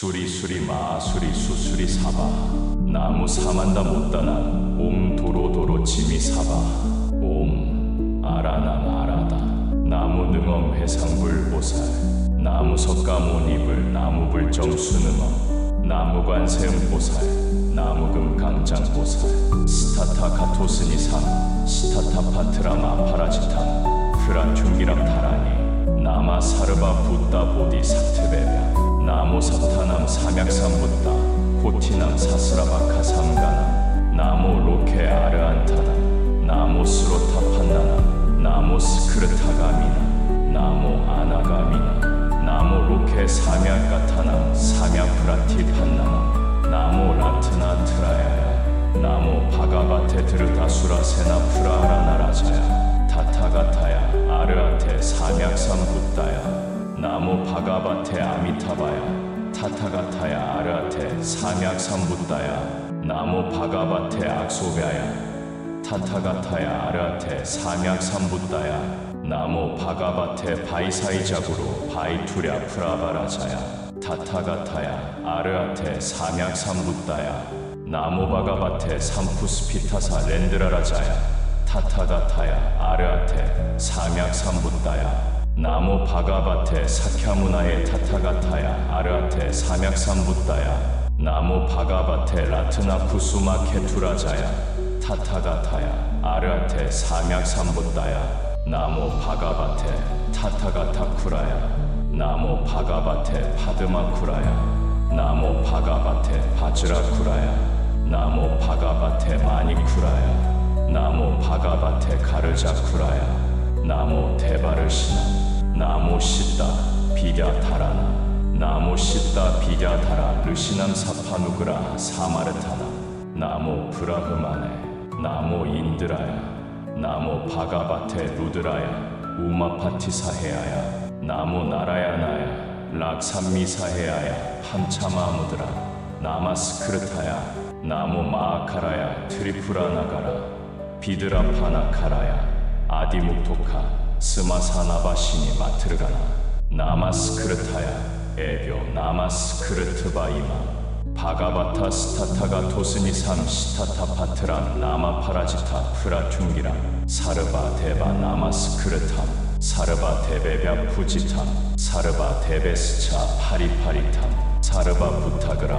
수리수리 마수리 수수리 사바 나무 사만다 못다나 옴 도로도로 지미 사바 옴 아라나 아라다 나무 능엄 해상불보살 나무 석가모니불 나무불정 수능엄 나무관 세음보살 나무금 강장보살 스타타 가토스니상 스타타 파트라마 파라지탐 프라퉁기람 타라니 나마 사르바 붓다 보디 사트베베 나모 사타남 삼약삼붓다 고티남 사스라바카 삼가남 나모 로케 아르안타나 나모 스로타 판나나 나모 스크르타가미나 나모 아나가미나 나모 로케 삼약가타나 삼약프라티 판나나 나모 라트나 트라야야 나모 바가바테 드르다수라 세나 프라아라나라자야 타타가타야 아르아테 삼약삼붓다야 나모 바가바테 아미타바야 타타가타야 아르아테 삼약삼붓다야 나모 바가바테 악소베야 타타가타야 아르아테 삼약삼붓다야 나모 바가바테 바이사이자구로 바이투랴 프라바라자야 타타가타야 아르아테 삼약삼붓다야 나모 바가바테 삼푸스피타사 렌드라라자야 타타가타야 아르아테 삼약삼붓다야 나모 바가바테 사캬무나의 타타가타야 아르아테 삼약삼붓다야 나모 바가바테 라트나 쿠수마 케투라자야 타타가타야 아르아테 삼약삼붓다야 나모 바가바테 타타가타쿠라야 나모 바가바테 파드마쿠라야 나모 바가바테 바즈라쿠라야 나모 바가바테 마니쿠라야 나모 바가바테 가르자쿠라야 나모 대바르시나 나모 시다 비랴다라나 나모 시다 비랴다라 르시남 사파누그라 사마르타나 나모 브라흐마네 나모 인드라야 나모 바가바테 루드라야 우마파티사헤아야 나모 나라야나야 락삼미사헤아야 함차마무드라 나마스크르타야 나모 마아카라야 트리푸라나가라 비드라파나카라야 아디묵토카 스마사나바시니 마트르가나 나마스크르타야 에벼 나마스크르트바이마 바가바타 스타타가 토스니삼 시타타파트람 나마파라지타 프라퉁기람 사르바 데바 나마스크르탐 사르바 데베벽 푸지탐 사르바 데베스차 파리파리탐 사르바 부타그라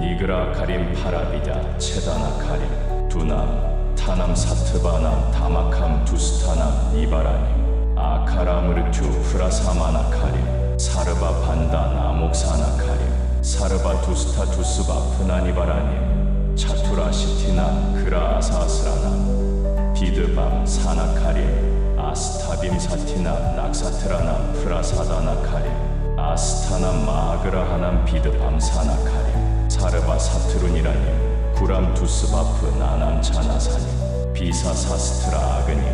니그라 가림 파라비다 체다나 가림 두남 타남 사트바남 다마캄 두스타남 니바라님 아카라무르투 프라사마나카림 사르바 반다 나목사나카림 사르바 두스타 두스바 푸나니바라님 차투라시티나 그라아사스라남 비드밤 사나카림 아스타빔 사티나 낙사트라남 프라사다나카림 아스타남 마아그라하남 비드밤 사나카림 사르바 사트룬이라님 구람 두스바프 나남차나사님 비사사스트라 아그님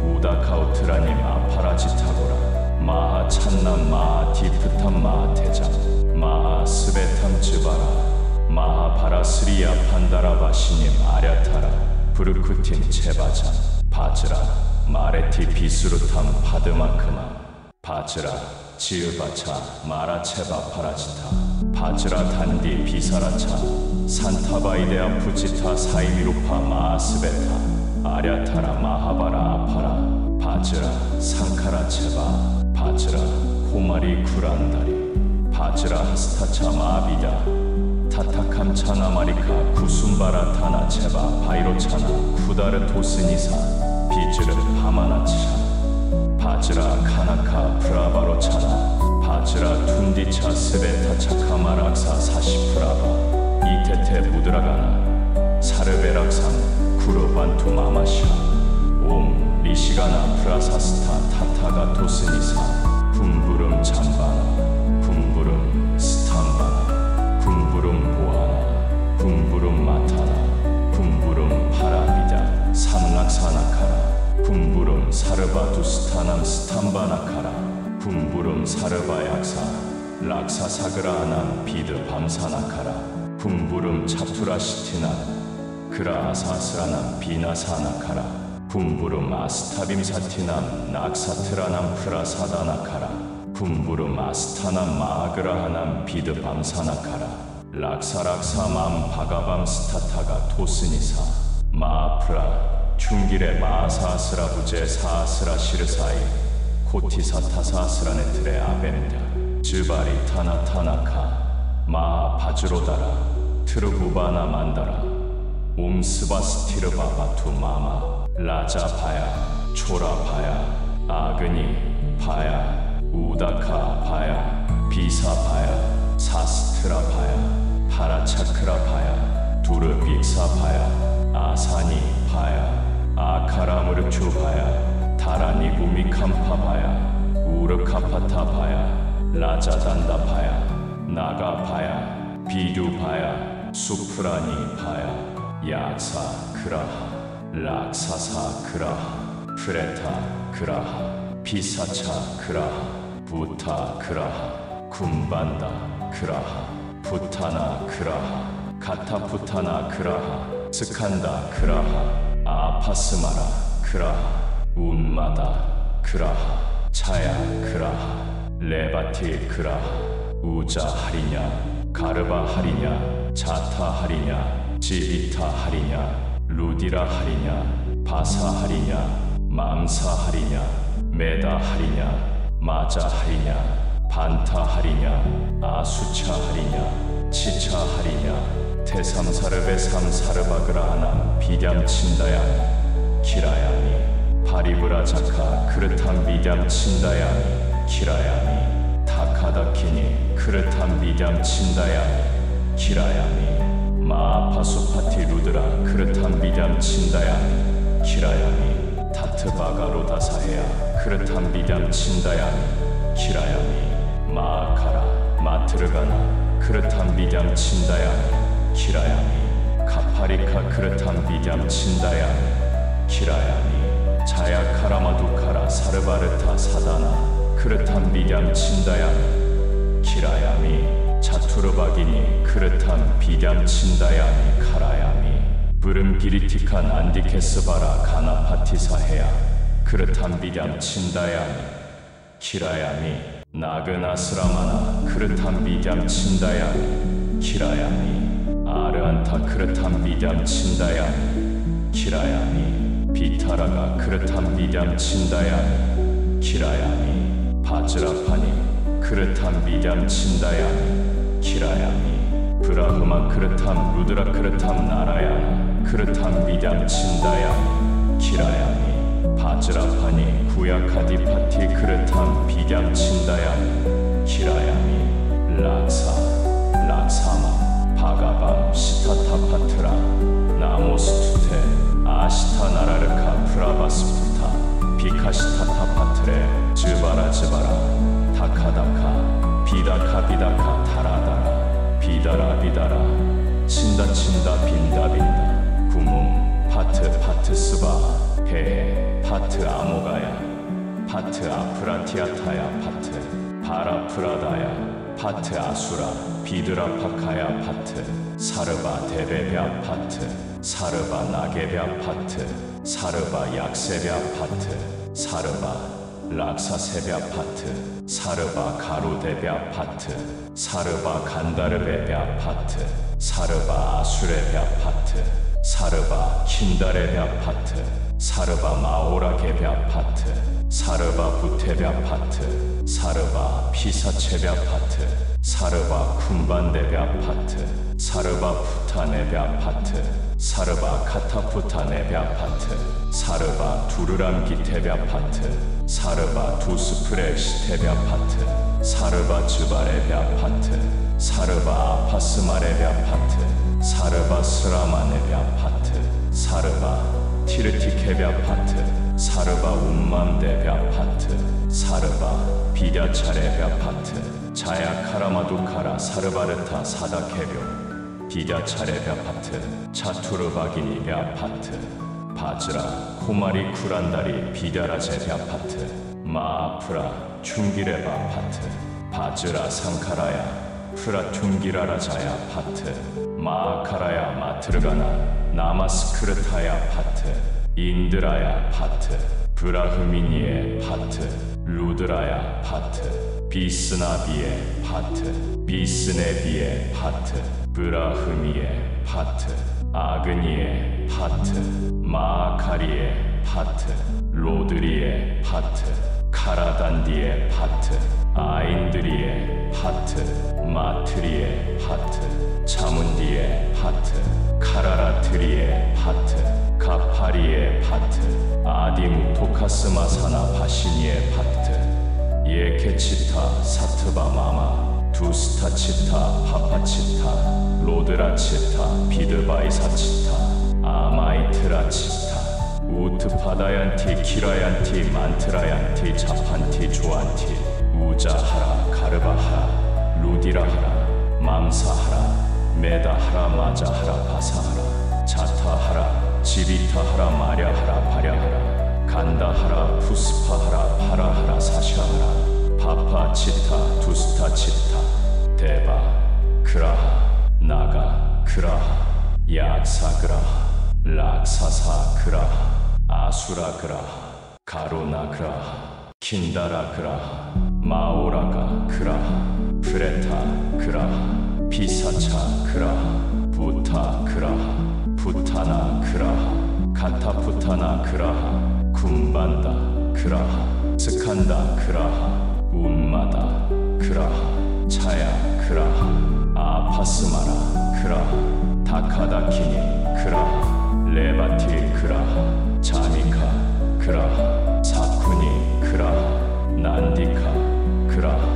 우다카우트라님 아파라지타고라 마하 찬남 마하 디프탐 마하 태장 마하 스베탐 즈바라 마하 바라스리아 판다라바시님 아랴타라 브르쿠틴 체바잔 바즈라 마레티 비스루탐 파드마크마 바즈라 지으바차 마라체바 파라지타 바즈라 단디 비사라차 산타바이데아 푸지타 사이미루파 마아스베타 아랴타라 마하바라 아파라 바즈라 상카라체바 바즈라 코마리 쿠란다리 바즈라 하스타차 마비다 타타캄차나 마리카 구숨바라 타나체바 바이로차나 쿠다르 토스니사 비즈르 하마나차 바즈라 카나카 프라바로차나 바즈라 툰디차 스베타 차카마락사 사시프라바 이테테 무드라가나 사르베락산 쿠르반투 마마샤 옴 리시가나 프라사스타 타타가 토스니사 붐부름 잠바나 붐부름 스탐바나 붐부름 보아나 붐부름 마타나 붐부름 파라비다 삼락사나카라 붐부름 사르바 두스타남 스탐바나카라 붐부름 사르바 약사 락사 사그라하남 비드 밤사나카라 붐부름 차투라시티나 그라아사스라남 비나사나카라 붐부름 아스타빔사티남 낙사트라남 프라사다나카라 쿰부르 마스타나 마그라하남 비드 밤사나카라 락사락사 맘 바가밤 스타타가 토스니사 마프라 춘길의 마사스라 부제 사스라 시르사이 코티사타사스라네트레 아벤다 즈바리 타나타나카 마 바즈로다라 트르부바나 만다라 옴스바스티르바 바투 마마 라자바야 초라바야 아그니 바야 우다카 바야 비사바야 사스트라바야 파라차크라바야 두르빅사바야 아사니 바야 아카라무르추바야 다라니구미캄파바야 우르카파타바야 라자단다바야 나가바야 비두바야 수프라니바야 약사 그라하 락사사 그라하 프레타 그라하 피사차 그라하 부타 그라하 쿰반다 그라하 부타나 그라하 가타푸타나 그라하 스칸다 그라하 아파스마라 그라하 운마다 그라하 차야 그라하 레바티 그라하 우자 하리냐 가르바 하리냐 자타 하리냐 지비타 하리냐 루디라 하리냐 바사 하리냐 맘사 하리냐 메다 하리냐 마자 하리냐 반타 하리냐 아수차 하리냐 치차 하리냐 태삼사르베 삼사르바그라하나 비ям친다야미 키라야미 바리브라자카 그르탄 비ям친다야미 키라야미 타카다키니 그르탄 비ям친다야미 키라야미 마파수파티 루드라 그르탄 비ям친다야미 키라야미 타트바가로다사헤야 그르탄 비ям친다야미 키라야미 마카라 마트르가나 그르탄 비ям친다야미 키라야미 카파리카 그르탄 비ям친다야미 키라야미 자야카라마두카라 사르바르타 사다나 그르탄 비ям친다야미 키라야미 차투르바기니 그르탄 비ям친다야미 카라야미 브름기리티칸 안디케스바라 가나파티사헤야 그르탄 비ям친다야미 키라야미 나그나스라마나 그르탄 비ям친다야미 키라야미 아르안타 그르탄 비ям친다야미 키라야미 비타라가 그르탄 비ям친다야미 키라야미 바즈라파니 그르탄 비ям친다야미 키라야미 브라흐마 그르탄 루드라 그르탄 나라야나 그르탄 비ям친다야미 키라야미 바즈라파니 구야카디파티 그르탄 비ям친다야미 키라야미 락사마 바가밤 시타타파트라 나모스투테 아시타나라르카 프라바스푸타 비카시타타파트레 즈바라 다카다카 비다카 타라다라 비다라 친다 빈다 구문 파트 스바 헤헤 파트 아모가야 파트 아프라티아타야 파트 바라프라다야 파트 아수라 비드라파카야 파트 사르바 데베베아 파트 사르바 나게베아 파트 사르바 약세베아 파트 사르바 락사세베아 파트 사르바 가로데베아 파트 사르바 간다르베베아 파트 사르바 아수레베아 파트 사르바 킨다레베아 파트 사르바 마오라게베아 파트 사르바 부테베아 파트 사르바 피사체베아 파트 사르바 쿰반데베아 파트 사르바 푸타네베아 파트 사르바 카타푸타네베아 파트 사르바 두르람기테베아 파트 사르바 두스프레시테베아 파트 사르바 즈바레베아 파트 사르바 아파스마레베아 파트 사르바 스라마네베아 파트 사르바 티르티케베아 파트 사르바 운맘데베아 파트 사르바 비랴차레베아 파트 자야카라마두카라 사르바르타 사다케뇨 비랴차레베아 파트 차투르바기니베아 파트 바즈라 코마리 쿠란다리 비랴라제베아 파트 마아프라 춘기레바 파트 바즈라 상카라야 프라퉁기라라자야 파트 마아카라야 마트르가나 나마스크르타야 파트 인드라야 파트 브라흐미니에 파트 루드라야 파트 비스나비의 파트, 비스네비의 파트, 브라흐미의 파트, 아그니의 파트, 마아카리의 파트, 로드리의 파트, 카라단디의 파트, 아인드리의 파트, 마트리의 파트, 차문디의 파트, 카라라트리의 파트, 가파리의 파트, 아디무토카스마사나 바시니의 파트, 예케치타 사트바 마마, 두스타치타 파파치타, 로드라치타 비드바이사치타, 아마이트라치타, 우트파다얀티 키라얀티 만트라얀티 자판티 조안티, 우자하라 가르바하라 루디라하라 맘사하라 메다하라 마자하라 바사하라 자타하라 지비타하라 마랴하라 바랴하라 간다하라 푸스파하라 파라하라 사샤하라 파파치타 두스타치타 데바 그라하 나가 그라하 약사그라하 락사사 그라하 아수라 그라하 가로나 그라하 킨다라 그라하 마오라가 그라하 프레타 그라하 피사차 그라하 부타 그라하 부타나 그라하 카타푸타나 그라하 쿰반다 그라하 스칸다 그라하 운마다 그라하 차야 그라하 아파스마라 그라하 다카다키니 그라하 레바티 그라하 자미카 그라하 사쿠니 그라하 난디카 그라하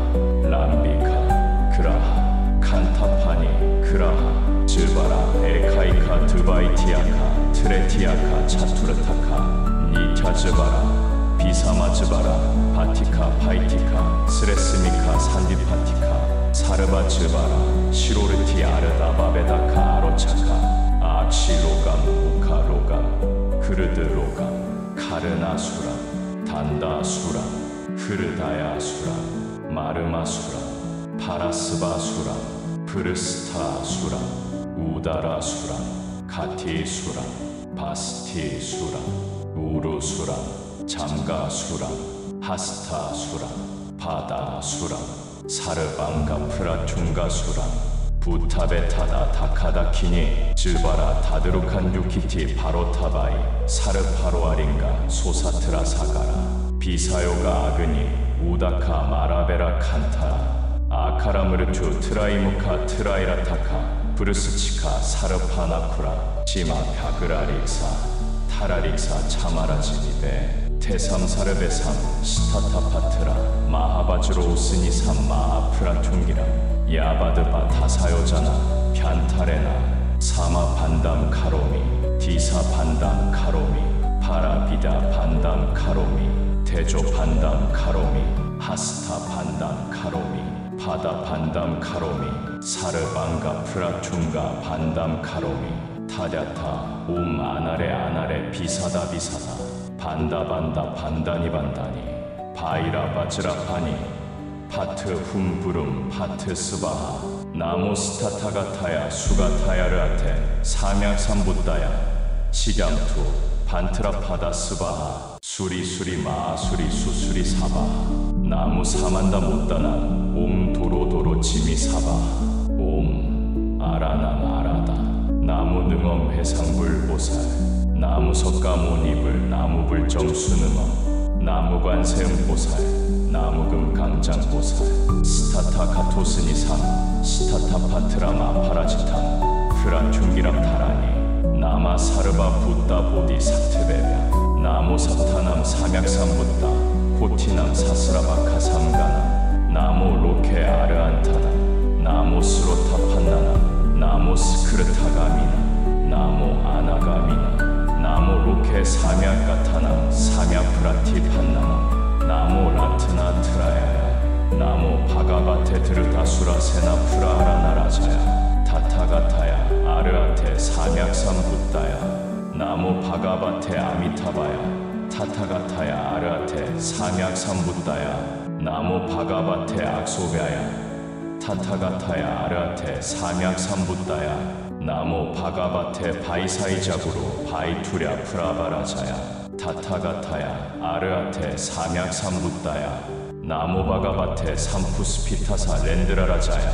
람비카 그라하 칸타파니 그라하 즈바라 에카이카 드바이티아카 트레티아카 차투르타카 니타즈바라 비사마즈바라 바티카 파이티카 스레스미카 산디파티카 사르바즈바라 시로르티 아르다바베다카 아로차카 악시로감 우카로감 흐르드로감 카르나수람 단다수람 흐르다야수람 마르마수람 파라스바수람 프르스타수람 우다라수람 카티수람 바스티수람 우루수람 잠가수람 하스타수람 바다수람 사르방가 프라충가수람 부타베타다 다카다키니 즈바라 다드루칸 유키티 바로타바이 사르파로아린가 소사트라 사가라 비사요가 아그니 우다카 마라베라 칸타라 아카라무르투 트라이무카 트라이라타카 브르스치카 사르파나쿠라 지마 벼그라릭사 타라릭사 차마라지니베 테삼사르베삼 시타타파트라 마하바즈로우스니삼 마아프라퉁기람 야바드바 다사요자나 변타레나 사마 반담 카로미 디사 반담 카로미 파라비다 반담 카로미 대조 반담 카로미 하스타 반담 카로미 바다 반담 카로미 사르방가 프라충가 반담 카로미 타랴타 옴 아나레 아나레 비사다 비사다 반다반다 반다니 반다니 바이라 바즈라파니 파트 훔부름 파트 스바하 나모스타타가타야 수가타야르아테 삼약삼붓다야 시ям투 반트라파다 스바하 수리수리 마수리 수수리 사바하 나무 사만다 못다나 옴 도로도로 지미 사바하 옴 아라나 아라다 나무 능엄 해상불보살 나무 석가모니불 나무불정 수능엄 나무관세음보살 나무금 강장보살 스타타카토스니삼 스타타파트라마 파라지탐 프라충기람 타라니 나마사르바 붓다 보디 사트베랴 나모사타남 삼약삼붓다 코티남 사스라바카 삼가남 나모 로케 아르안타나 나모 스로타판나나 나모 스크르타가미나 나모 아나가미나 나모 로케 삼약가타나 삼약프라티 판나나 나모 라트나 트라야야 나모 바가바테 드르다수라 세나 프라하라 나라자야 타타가타야 아르아테 삼약삼붓다야 나모 바가바테 아미타바야 타타가타야 아르아테 삼약삼붓다야 나모 바가바테 악소베야 타타가타야 아르아테 삼약삼붓다야 나모 바가바테 바이사이자구로 바이투랴 프라바라자야 타타가타야 아르아테 삼약삼붓다야 나무 바가바테 삼푸스피타사 렌드라라자야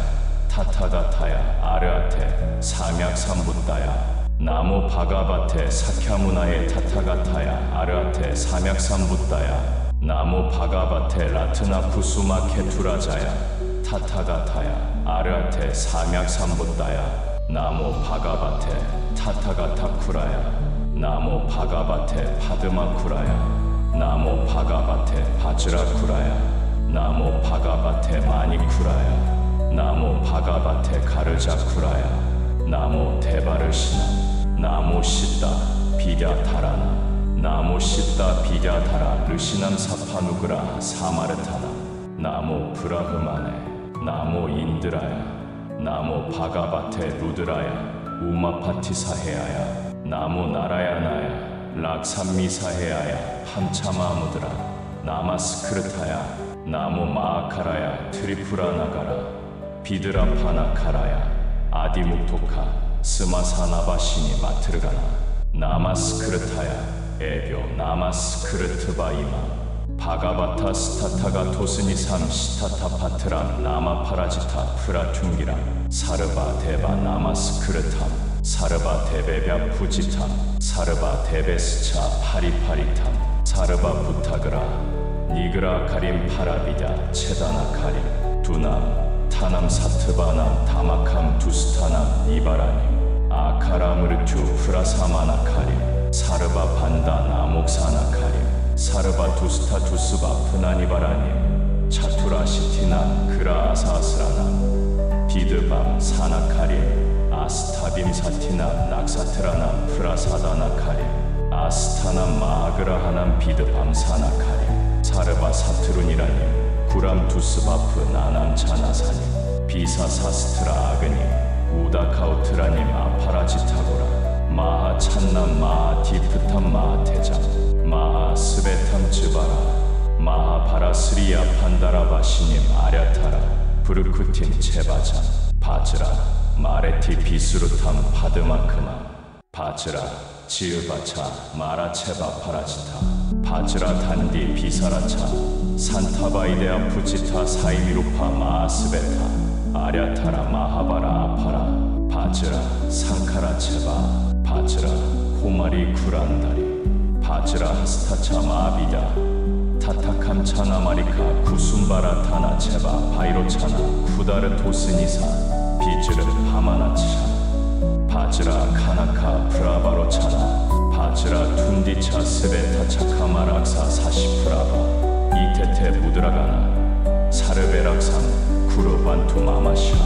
타타가타야 아르아테 삼약삼붓다야 나무 바가바테 사캬무나의 타타가타야 아르아테 삼약삼붓다야 나무 바가바테 라트나 쿠수마 케투라자야 타타가타야 아르아테 삼약삼붓다야 나무 바가바테 타타가타쿠라야 나무 바가바테 파드마쿠라야 나무 바가바테 바즈라쿠라야 나무 바가바테 마니쿠라야 나무 바가바테 가르자쿠라야 나무 데바르시나 나무 시다 비랴다라나 나무 시다 비랴다라 르시남 사파누그라 사마르타나 나무 브라흐마네 나무 인드라야 나무 바가바테 루드라야 우마파티사헤아야 나무 나라야나야 락삼미사헤아야 함차마무드라 나마스크르타야 나무 마아카라야 트리푸라나가라 비드라파나카라야 아디묵토카 스마사나바시니 마트르가나 나마스크르타야 에벼 나마스크르트바이마 바가바타 스타타가 토스니삼 시타타파트람 나마파라지타 프라퉁기람 사르바 데바 나마스크르탐 사르바 데베벽 푸지탐 사르바 데베스차 파리파리탐 사르바 부타그라 니그라 가림 파라비다 체다나 가림 두남 타남 사트바남 다마캄 두스타남 이바라님 아카라무르투 프라사마나 가림 사르바 반다 나목사나 가림 사르바 두스타 두스바 푸나니바라님 차투라 시티나 그라 아사스라나 비드밤 사나카림 아스타빔 사티나 낙사트라나 프라사다나 카림 아스타나 마아그라하남 비드밤 사나카림 사르바 사트룬이라님 구람 두스바프 나남 차나사님 비사사스트라 아그님 우다카우트라님 아파라지타고라 마하 찬남 마하 디프탐 마하 태장 마하 스베탐 즈바라 마하 바라스리아 판다라바시님 아랴타라 브르쿠틴 체바잔 바즈라 마레티 비수루탐 파드마크마 바즈라 지으바차 마라체바 파라지타 바즈라 단디 비사라차 산타바이데아 푸지타 사이미루파 마아스베타 아랴타라 마하바라 아파라 바즈라 상카라체바 바즈라 호마리 쿠란다리 바즈라 하스타차 마비다 타타캄차나 마리카 구숨바라 타나 체바 바이로차나 쿠다르 토스니사 비즈르 하마나차 바즈라 카나카 프라바로차나 바즈라 툰디차 스베타 차카마락사 사시프라바 이테테 무드라가나 사르베락산 쿠르반투 마마샤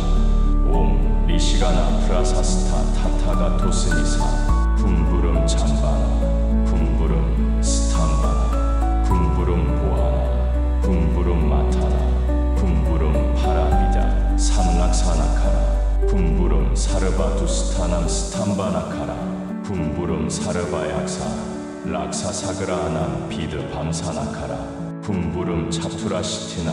옴 리시가나 프라사스타 타타가 토스니사 붐부름 잠바나 붐부름 스탐바나 붐부름 보아나 붐부름 마타나 붐부름 파라비다 삼락사나카라 붐부름 사르바두스타남 스탐바나카라 붐부름 사르바약사 락사사그라하남 비드 밤사나카라 붐부름 차투라시티나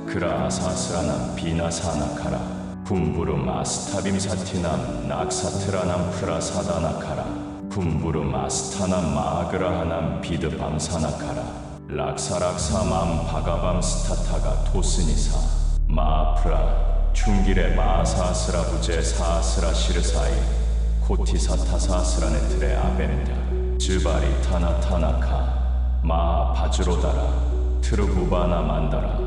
그라아사스라남 비나사나카라 붐부름 아스타빔사티남 낙사트라남 프라사다나카라 붐부름 아스타남 마아그라하남 비드 밤사나카라 락사락사맘 바가밤 스타타가 토스니사 마아프라 충길의 마아사스라부제 사스라 시르사이 코티사타사스라네트레 아벤다 즈바리 타나타나카 마아바즈로다라 트르부바나 만다라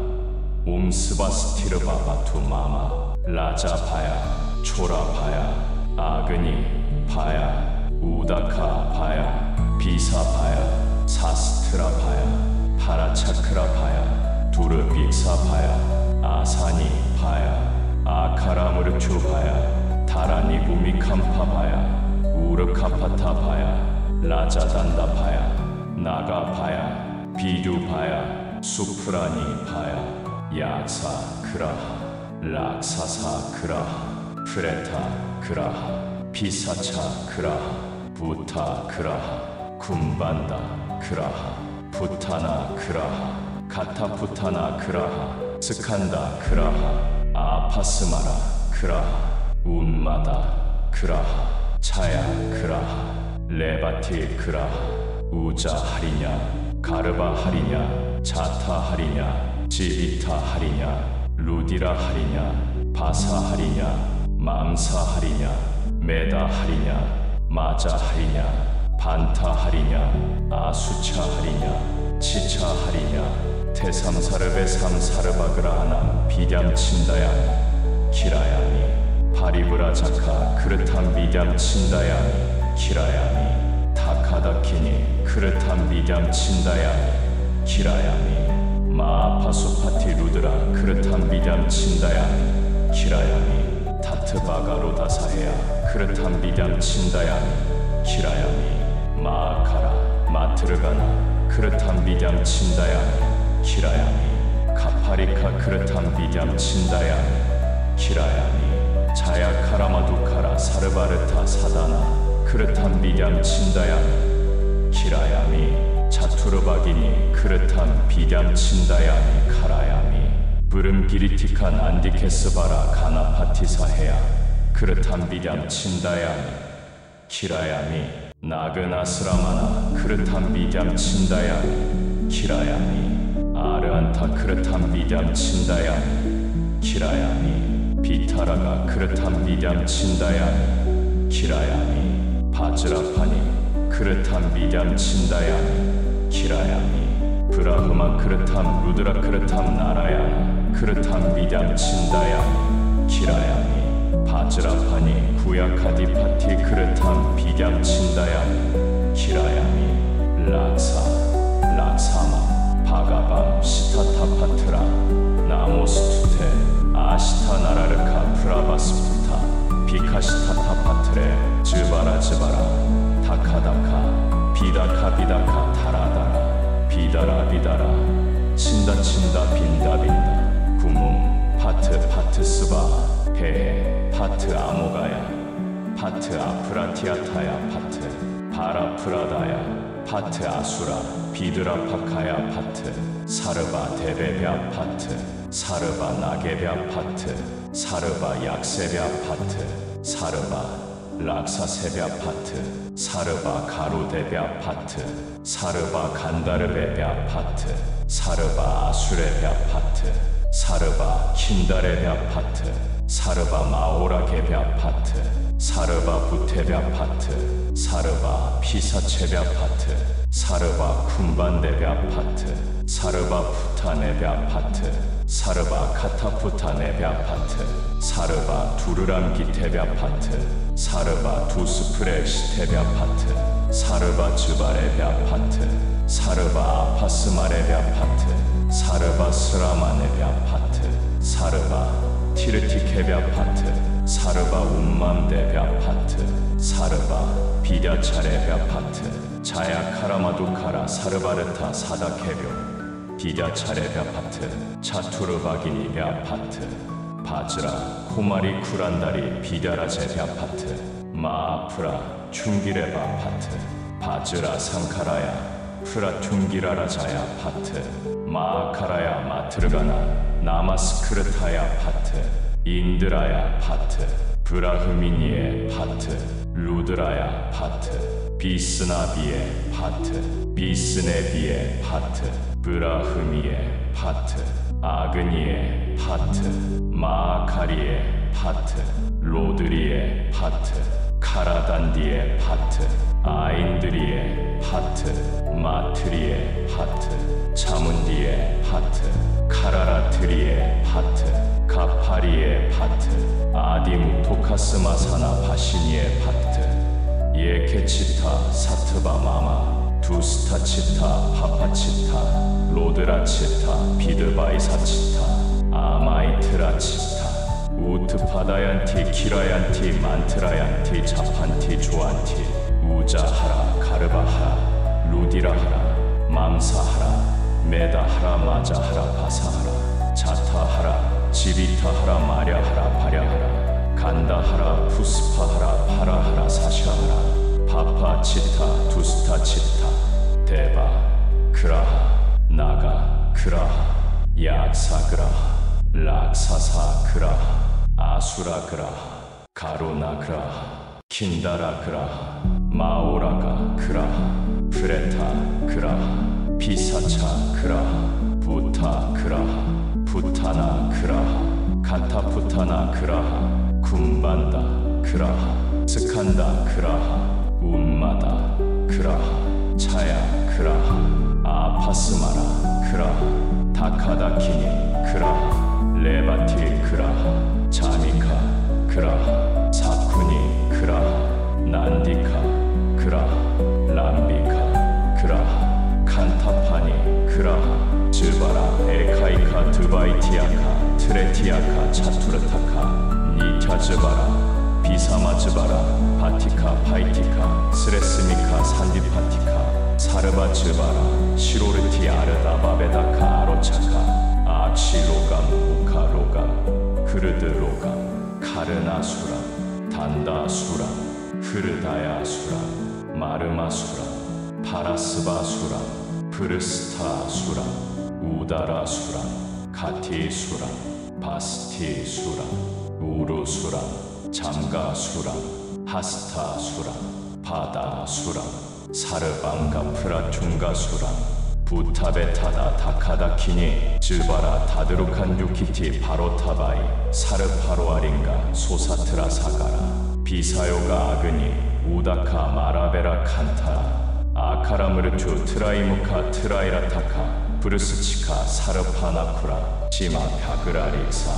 옴스바스티르바 바투 마마 라자바야 초라바야 아그니 바야 우다카 바야 비사바야 사스트라바야 파라차크라바야 두르빅사바야 아사니 바야 아카라무르추바야 다라니부미캄파바야 우르카파타바야 라자단다바야 나가바야 비두바야 수프라니바야 약사 그라하 락사사 그라하 프레타 그라하 피사차 그라하 부타 그라하 쿰반다 그라하 부타나 그라하 가타푸타나 그라하 스칸다 그라하 아파스마라 그라하 운마다 그라하 차야 그라하 레바티 그라하 우자 하리냐 가르바 하리냐 자타 하리냐 지비타 하리냐 루디라 하리냐 바사 하리냐 맘사 하리냐 메다 하리냐 마자 하리냐 반타 하리냐 아수차 하리냐 치차 하리냐 태삼사르베 삼사르바그라 하나 비담 친다야미 키라야미 바리브라 자카 그릇한 비담 친다야미 키라야미 타카다키니 그릇한 비담 친다야미 키라야미 마아파수파티 루드라 그릇한 비담 친다야미 키라야미 타트바가로 다사해야 그릇한 비담 친다야미 키라야미 마아카라 마트르가나 그릇한 비담 친다야미 키라야미 카파리카 그릇한 비담 친다야미 키라야미 자야카라마두카라 사르바르타 사다나 그릇한 비담 친다야미 키라야미 자투르바기니 그릇한 비담 친다야미 카라야미 브름 기리티칸 안디케스바라 가나파티사해야 그릇한 비담 친다야미 키라야미 나그나스라마나 그릇한 비담 친다야미 키라야미 아르안타 그릇한 비담 친다야미 키라야미 비타라가 그릇한 비담 친다야미 키라야미 바즈라파니 그릇한 비담 친다야미 키라야미 브라흐마 그릇한 루드라 그릇한 나라야나 그릇한 비담 친다야미 키라야미 바즈라파니 구야카디파티 그릇한 비담 친다야미 키라야미 락사마 바가밤 시타타파트라 나모스투테 아시타나라르카 프라바스푸타 비카시타타파트레 즈바라 다카다카 비다카 타라다라 비다라 친다 빈다 구문 파트 스바 헤헤 파트 아모가야 파트 아프라티아타야 파트 바라프라다야 파트 아수라 비드라파카야 파트 사르바 데베베아 파트 사르바 나게베아 파트 사르바 약세베아 파트 사르바 락사세베아 파트 사르바 가로데베아 파트 사르바 간다르베베아 파트 사르바 아수레베아 파트 사르바 킨다레베아 파트 사르바 마오라게베아 파트 사르바 부테베아 파트 사르바 피사체베아 파트 사르바 쿰반데베아 파트 사르바 푸타네베아 파트 사르바 카타푸타네베아 파트 사르바 두르람기테베아 파트 사르바 두스프레시테베아 파트 사르바 즈바레베아 파트 사르바 아파스마레베아 파트 사르바 스라마네베아 파트 사르바 티르티케베아 파트 사르바 운맘데베아 파트 사르바 비다차레베아 파트 자야카라마두카라 사르바르타 사다케뇨 비다차레베아 파트 차투르바기니베아 파트 바즈라 코마리 쿠란다리 비다라제베아 파트 마아프라 충기레바 파트 바즈라 상카라야 프라퉁기라라자야 파트 마아카라야 마트르가나 나마스크르타야 파트 인드라야 파트 브라흐미니에 파트 루드라야 파트 비스나비에 파트 비스네비에 파트 브라흐미에 파트 아그니에 파트 마아카리에 파트 로드리에 파트 카라단디에 파트 아인드리에 파트 마트리에 파트 차문디에 파트 카라라트리에 파트 가파리에 파트 아디무토카스마사나 바시니에 파트 예케치타 사트바 마마 두스타치타 파파치타 로드라치타 비드바이사치타 아마이트라치타 우트파다얀티 키라얀티 만트라얀티 자판티 조안티 우자하라 가르바하라 루디라하라 맘사하라 메다하라 마자하라 바사하라 자타하라 지비타하라 마랴하라 바랴하라 간다하라 푸스파하라 파라하라 사샤하라 파파치타 두스타치타 데바 그라하 나가 그라하 약사그라하 락사사 그라하 아수라 그라하 가로나 그라하 킨다라 그라하 마오라가 그라하 프레타 그라하 피사차 그라하 부타 그라하 부타나 그라하 카타푸타나 그라하 쿰반다 그라하 스칸다 그라하 운마다 그라하 차야 그라하 아파스마라 그라하 다카다키니 그라하 레바티 그라하 자미카 그라하 사쿠니 그라하 난디카 그라하 람비카 그라하 칸타파니 그라하 즈바라 에카이카 드바이티아카 트레티아카 차투르타카 니타즈바라 비사마즈바라 바티카 파이티카 스레스미카 산디파티카 사르바즈바라 시로르티 아르다바베다카 아로차카 악시로감 우카로감 흐르드로감 카르나수람 단다수람 흐르다야수람 마르마수람 파라스바수람 프르스타수람 우다라수람 카티수람 바스티수람 우루수람 잠가수람 하스타수람 바다수람 사르방가 프라충가수람 부타베타다 다카다키니 즈바라 다드루칸 유키티 바로타바이 사르파로아린가 소사트라 사가라 비사요가 아그니 우다카 마라베라 칸타라 아카라무르투 트라이무카 트라이라타카 브루스치카 사르파나쿠라 시마 벼그라릭사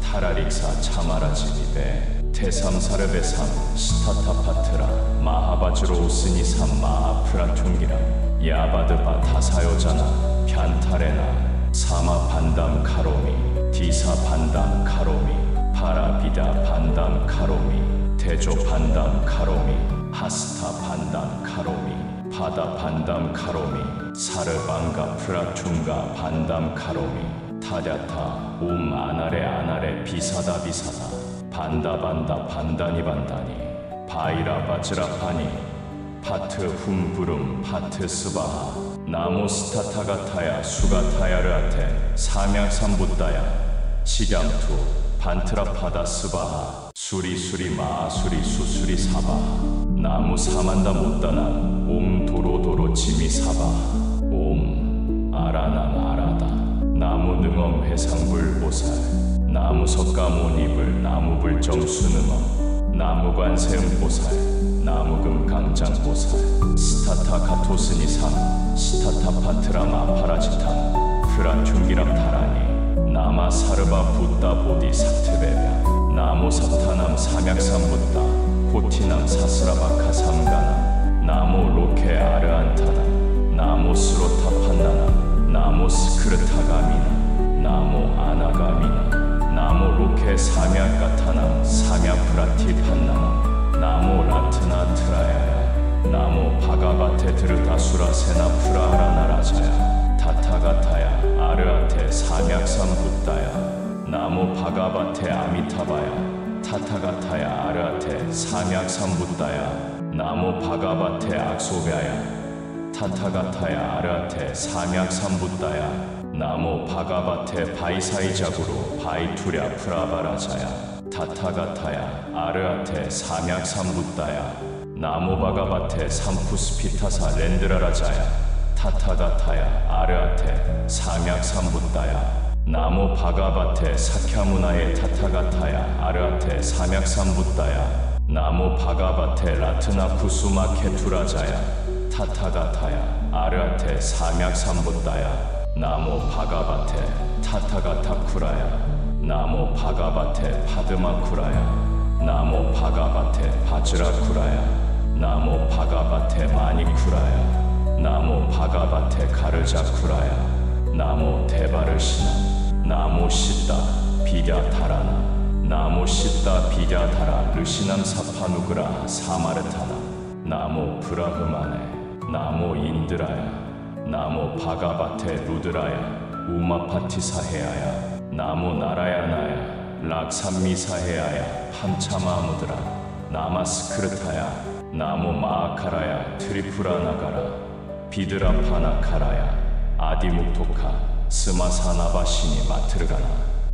타라릭사 차마라지니베 테삼사르베삼 시타타파트라 마하바즈로우스니삼 마하프라퉁기라 야바드바 다사요자나 변타레나 사마 반담 카로미 디사 반담 카로미 파라비다 반담 카로미 대조 반담 카로미 하스타 반담 카로미 바다 반담 카로미 사르방가 프라충가 반담 카로미 타랴타 옴 아나레 아나레 비사다 비사다 반다 반다니 반다니 바이라 바즈라파니 파트 훔부름 파트 스바하 나모스타타가타야 수가타야르아테 삼양삼붓다야 시ям투 반트라파다 스바하 수리수리 마수리 수수리 사바하 나무 사만다 못다나 옴 도로도로 지미 사바하 옴 아라남 아라다 나무 능엄 해상불보살 나무 석가모니불 나무불정 수능엄 나무관세음보살 나무금 강장보살 스타타 카토스니삼 스타타파트라 마파라지탐 프라충기람 타라니 나마 사르바 붓다 보디 사트베베 나무 사타남 삼약삼 붓다 코티남 사스라바카 삼가남 나무 로케 아르안타나 나무 스로타판나나 나무 스크르타가미나 나무 아나가미나 나무 로케 삼약가타나 삼약프라티 판나나 나무 라트나 트라야야 나무 바가바테 드르다수라 세나 프라하라나라자야 타타가타야 아르아테 삼약삼 붓다야 나무 바가바테 아미타바야 타타가타야 아르아테 삼약삼 붓다야 나무 바가바테 악소베야 타타가타야 아르아테 삼약삼 붓다야 나무 바가바테 바이사이자구로 바이투랴 프라바라자야 타타가타야 아르아테 삼약삼 붓다야 나무 바가바테 삼푸스피타사 렌드라라자야 타타가타야 아르아테 삼약삼 붓다야 나무 바가바테 사캬무나의 타타가타야 아르아테 삼약삼 붓다야 나무 바가바테 라트나 쿠수마 케투라자야 타타가타야 아르아테 삼약삼 붓다야 나무 바가바테 타타가타쿠라야 나무 바가바테 파드마쿠라야 나무 바가바테 바즈라쿠라야 나무 바가바테 마니쿠라야 나무 바가바테 가르자쿠라야 나무 데바르시나 나무 시다 비랴타라나 나무 시다 비랴타라 르시남 사파누그라 사마르타나 나무 브라흐마네 나무 인드라야 나무 바가바테 루드라야 우마파티사헤아야 나무 나라야나야 락삼미사헤아야 함차마무드라 나마스크르타야 나무 마아카라야 트리프라나가라 비드라파나카라야 아디묵토카 스마사나바시니 마트르가나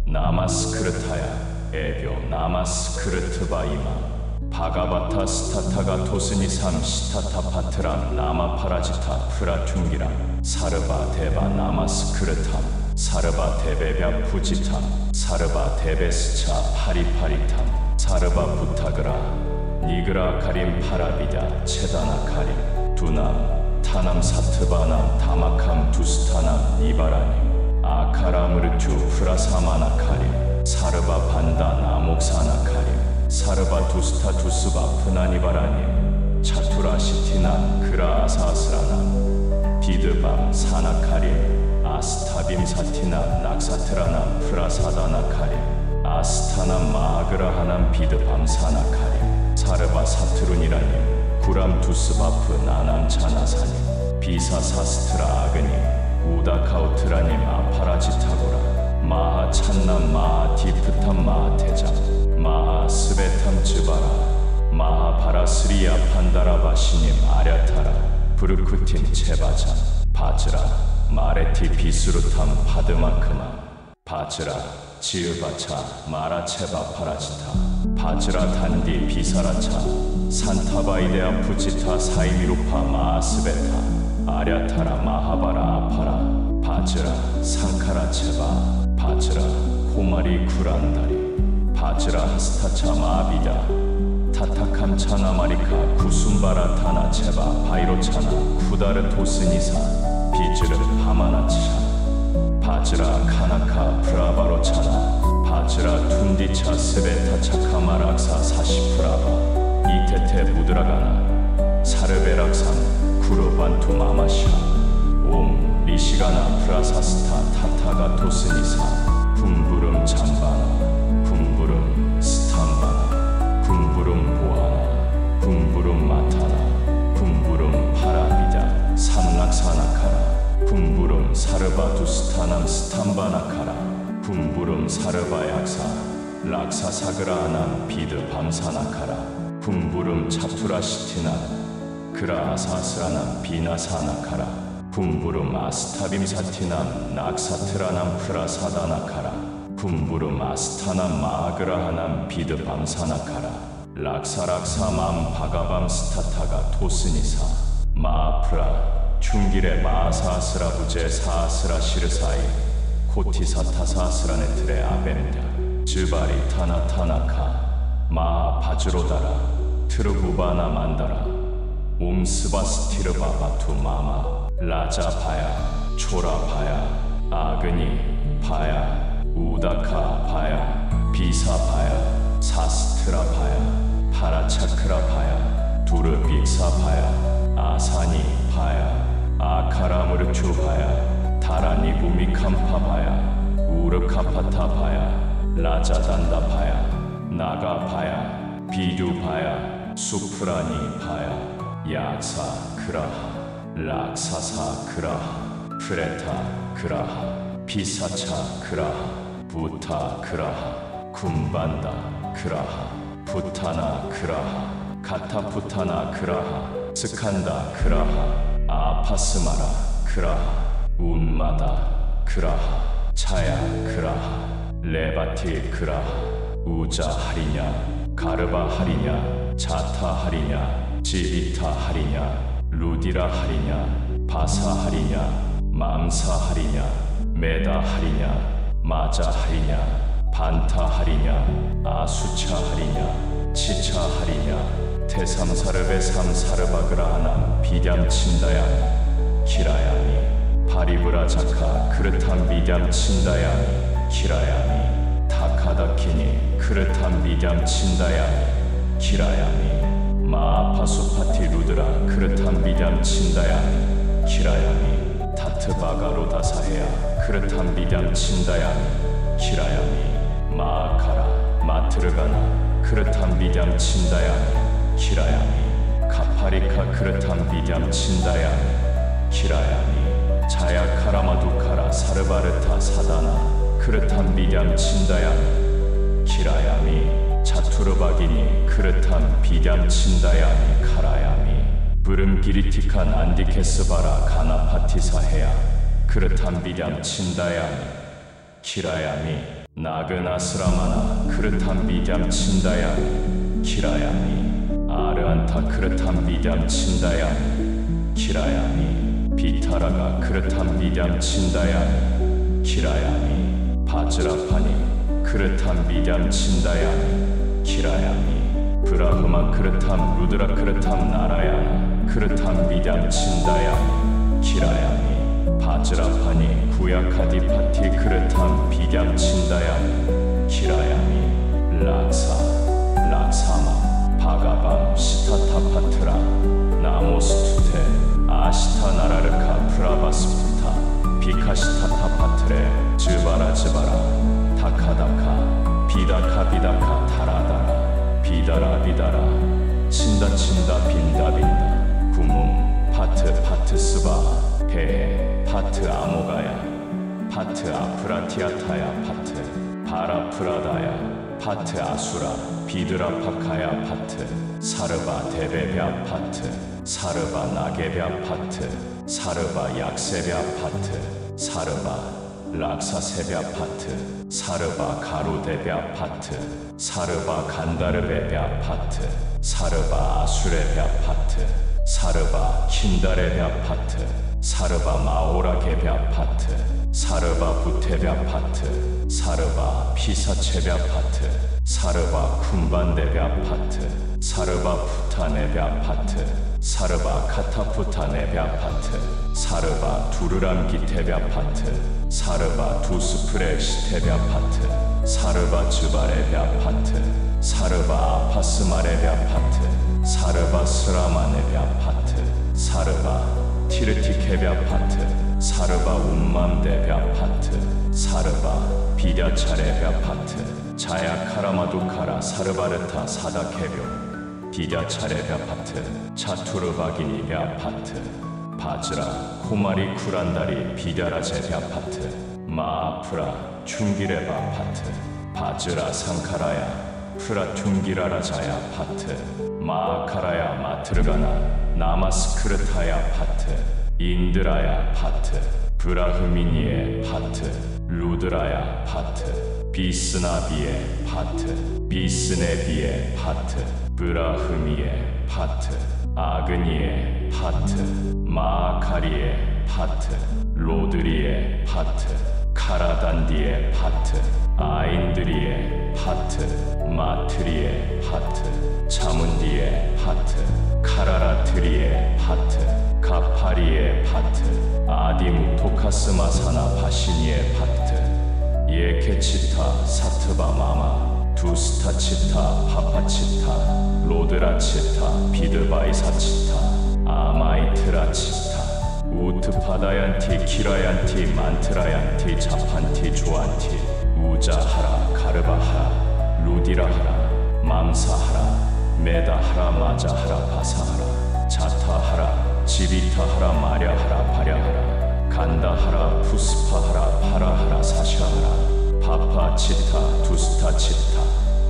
나마스크르타야 에벼 나마스크르트바이마 바가바타 스타타가 토스니삼 시타타 파트람 나마 파라지타 프라퉁기람 사르바 데바 나마스크르탐 사르바 데베벽 푸지탐 사르바 데베스차 파리파리탐 사르바 부타그라 니그라 가림 파라비다 체다나 가림 두남 타남 사트바남 다마캄 두스타남 니바라님 아카라무르투 프라사마나 가림 사르바 반다 나목사나 가림 사르바 두스타 두스바 푸나니바라님 차투라 시티나 그라 아사스라나 비드밤 사나카림 아스타빔 사티나 낙사트라나 프라사다나 카림 아스타나 마그라하남 비드밤 사나카림 사르바 사트룬이라님 구람 두스바프 나남차나사님 비사사스트라 아그님 우다카우트라님 아파라지타고라 마하 찬남 마하 디프탐 마하 태장 마하 스베탐 즈바라 마하 바라스리아 판다라바시님 아랴타라 브르쿠틴 체바잔 바즈라 마레티 비수루탐 파드마크마 바즈라 지으바차 마라체바 파라지타 바즈라 단디 비사라차 산타바이데아 푸지타 사이미루파 마아스베타 아랴타라 마하바라 아파라 바즈라 상카라체바 바즈라 코마리 구란다리 바즈라 하스타차 마비다 타타캄차나 마리카 구숨바라 타나 체바 바이로차나 쿠다르 토스니사 비즈르 하마나차 바즈라 카나카 프라바로차나 바즈라 툰디차 스베타 차카마락사 사시프라바 이테테 무드라가나 사르베락산 구르반투 마마샤 옴 리시가나 프라사스타 타타가 토스니사 붐부름 잠바나 붐부름 스탐바나 붐부름 보아나 붐부름 마타나 붐부름 파라비다 삼락사나카라 붐부름 사르바두스타남 스탐바나카라 붐부름 사르바약사 락사사그라아남 비드 밤사나카라 붐부름 차투라시티나 그라아사스라남 비나사나카라 붐부름 아스타빔사티남 낙사트라남 프라사다나카라 붐부름 아스타남 마그라하남 비드 밤사나카라 락사락사맘 바가밤 스타타가 토스니사 마프라 충길의 마사스라부제 사스라 시르사이 코티사타사스라네트레 아벤다 즈바리 타나타나카 마바즈로다라 트르부바나 만다라 옴스바스티르바 바투 마마 라자바야 초라바야 아그니 바야 우다카 바야 비사바야 사스트라바야 파라차크라바야 두르빅사바야 아사니 바야 아카라무르추바야 다라니부미캄파바야 우르카파타바야 라자단다바야 나가바야 비두바야 수프라니바야 약사 그라하 락사사 그라하 프레타 그라하 피사차 그라하 부타 그라하 쿰반다 그라하 부타나 그라하 가타푸타나 그라하 스칸다 그라하 아파스마라 그라하 운마다 그라하 차야 그라하 레바티 그라하 우자 하리냐 가르바 하리냐 자타 하리냐 지비타 하리냐 루디라 하리냐 바사 하리냐 맘사 하리냐 메다 하리냐 마자 하리냐 반타 하리냐 아수차 하리냐 치차 하리냐 태삼사르베 삼사르바그라하나 비담친다야미 키라야미 바리브라자카 그르탄 비담친다야미 키라야미 타카다키니 그르탄 비담친다야미 키라야미 마아파수파티 루드라 그르탄 비담친다야미 키라야미 타트바가로다사헤야 그르탄 비담친다야미 키라야미 마아카라 마트르가나 그르탄 비담친다야미 키라야미 카파리카 그르탄 비담친다야미 키라야미 자야카라마두카라 사르바르타 사다나 그르탄 비담친다야미 키라야미 차투르바기니 그르탄 비담친다야미 카라야미 브름기리티칸 안디케스바라 가나파티사헤야 그르탄 비담친다야미 키라야미 나그나스라마나 그르탄 비담친다야미 키라야미 라간타 크르탄 비담 친다야니 키라야니 비타라가 크르탄 비담 친다야니 키라야니 바즈라파니 크르탄 비담 친다야니 키라야니 브라흐마 크르탄 루드라 크르탄 나라야나 크르탄 비담 친다야니 키라야니 바즈라파니 구야카디파티 크르탄 비담 친다야니 키라야니 락사마 바가밤 시타타파트라 나모스투테 아시타나라르카 프라바스푸타 비카시타타파트레 즈바라 다카다카 비다카 타라다라 비다라 친다 빈다 구문 파트 스바 해 파트 아모가야 파트 아프라티아타야 파트 바라프라다야 파트 아수라 비드라파카야 파트 사르바 데베베아 파트 사르바 나게베아 파트 사르바 약세베아 파트 사르바 락사세베아 파트 사르바 가루데베아 파트 사르바 간다르베베아 파트 사르바 아수레베아 파트 사르바 킨다레베아 파트 사르바 마오라게베아 파트 사르바 부테베아 파트 사르바 피사체베아 파트 사르바 쿰반데베아 파트 사르바 푸타네베아 파트 사르바 카타푸타네베아 파트 사르바 두르람기테베아 파트 사르바 두스프레시테베아 파트 사르바 즈바레베아 파트 사르바 아파스마레베아 파트 사르바 스라마네베아 파트 사르바 티르티케베아 파트 사르바 운맘데베아 파트 사르바 비랴차레베아 파트 자야카라마두카라 사르바르타 사다케뇨 비랴차레베아 파트 차투르바기니베아 파트 바즈라 코마리 쿠란다리 비랴라제베아 파트 마아프라 춘기레바 파트 바즈라 상카라야 프라퉁기라라자야 파트 마아카라야 마트르가나 나마스크르타야 파트 인드라야 파트 브라흐미니에 파트 루드라야 파트 비스나비에 파트 비스네비에 파트 브라흐미에 파트 아그니에 파트 마아카리에 파트 로드리에 파트 카라단디에 파트 아인드리에 파트 마트리에 파트 차문디에 파트 카라라트리에 파트 가파리에 파트 아디무토카스마사나 바시니에 파트 예케치타 사트바 마마 두스타치타 파파치타 로드라치타 비드바이사치타 아마이트라치타 우트파다얀티 키라얀티 만트라얀티 자판티 조안티 우자하라 가르바하라 루디라하라 맘사하라 메다하라 마자하라 바사하라 자타하라 지비타하라 마랴하라 바랴하라 간다하라 푸스파하라 파라하라 사샤하라 파파치타 두스타치타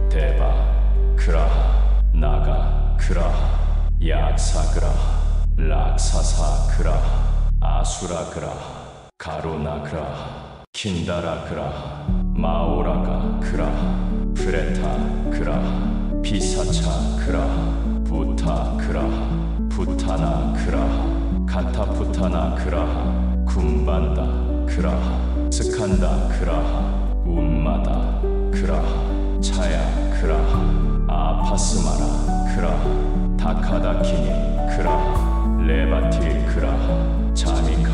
데바 그라하 나가 그라하 약사그라하 락사사 그라하 아수라 그라하 가로나 그라하 킨다라 그라하 마오라가 그라하 프레타 그라하 피사차 그라하 부타 그라하 부타나 그라하 카타푸타나 그라하 쿰반다 그라하 스칸다 그라하 운마다 그라하 차야 그라하 아파스마라 그라하 다카다키니 그라하 레바티 그라하 자미카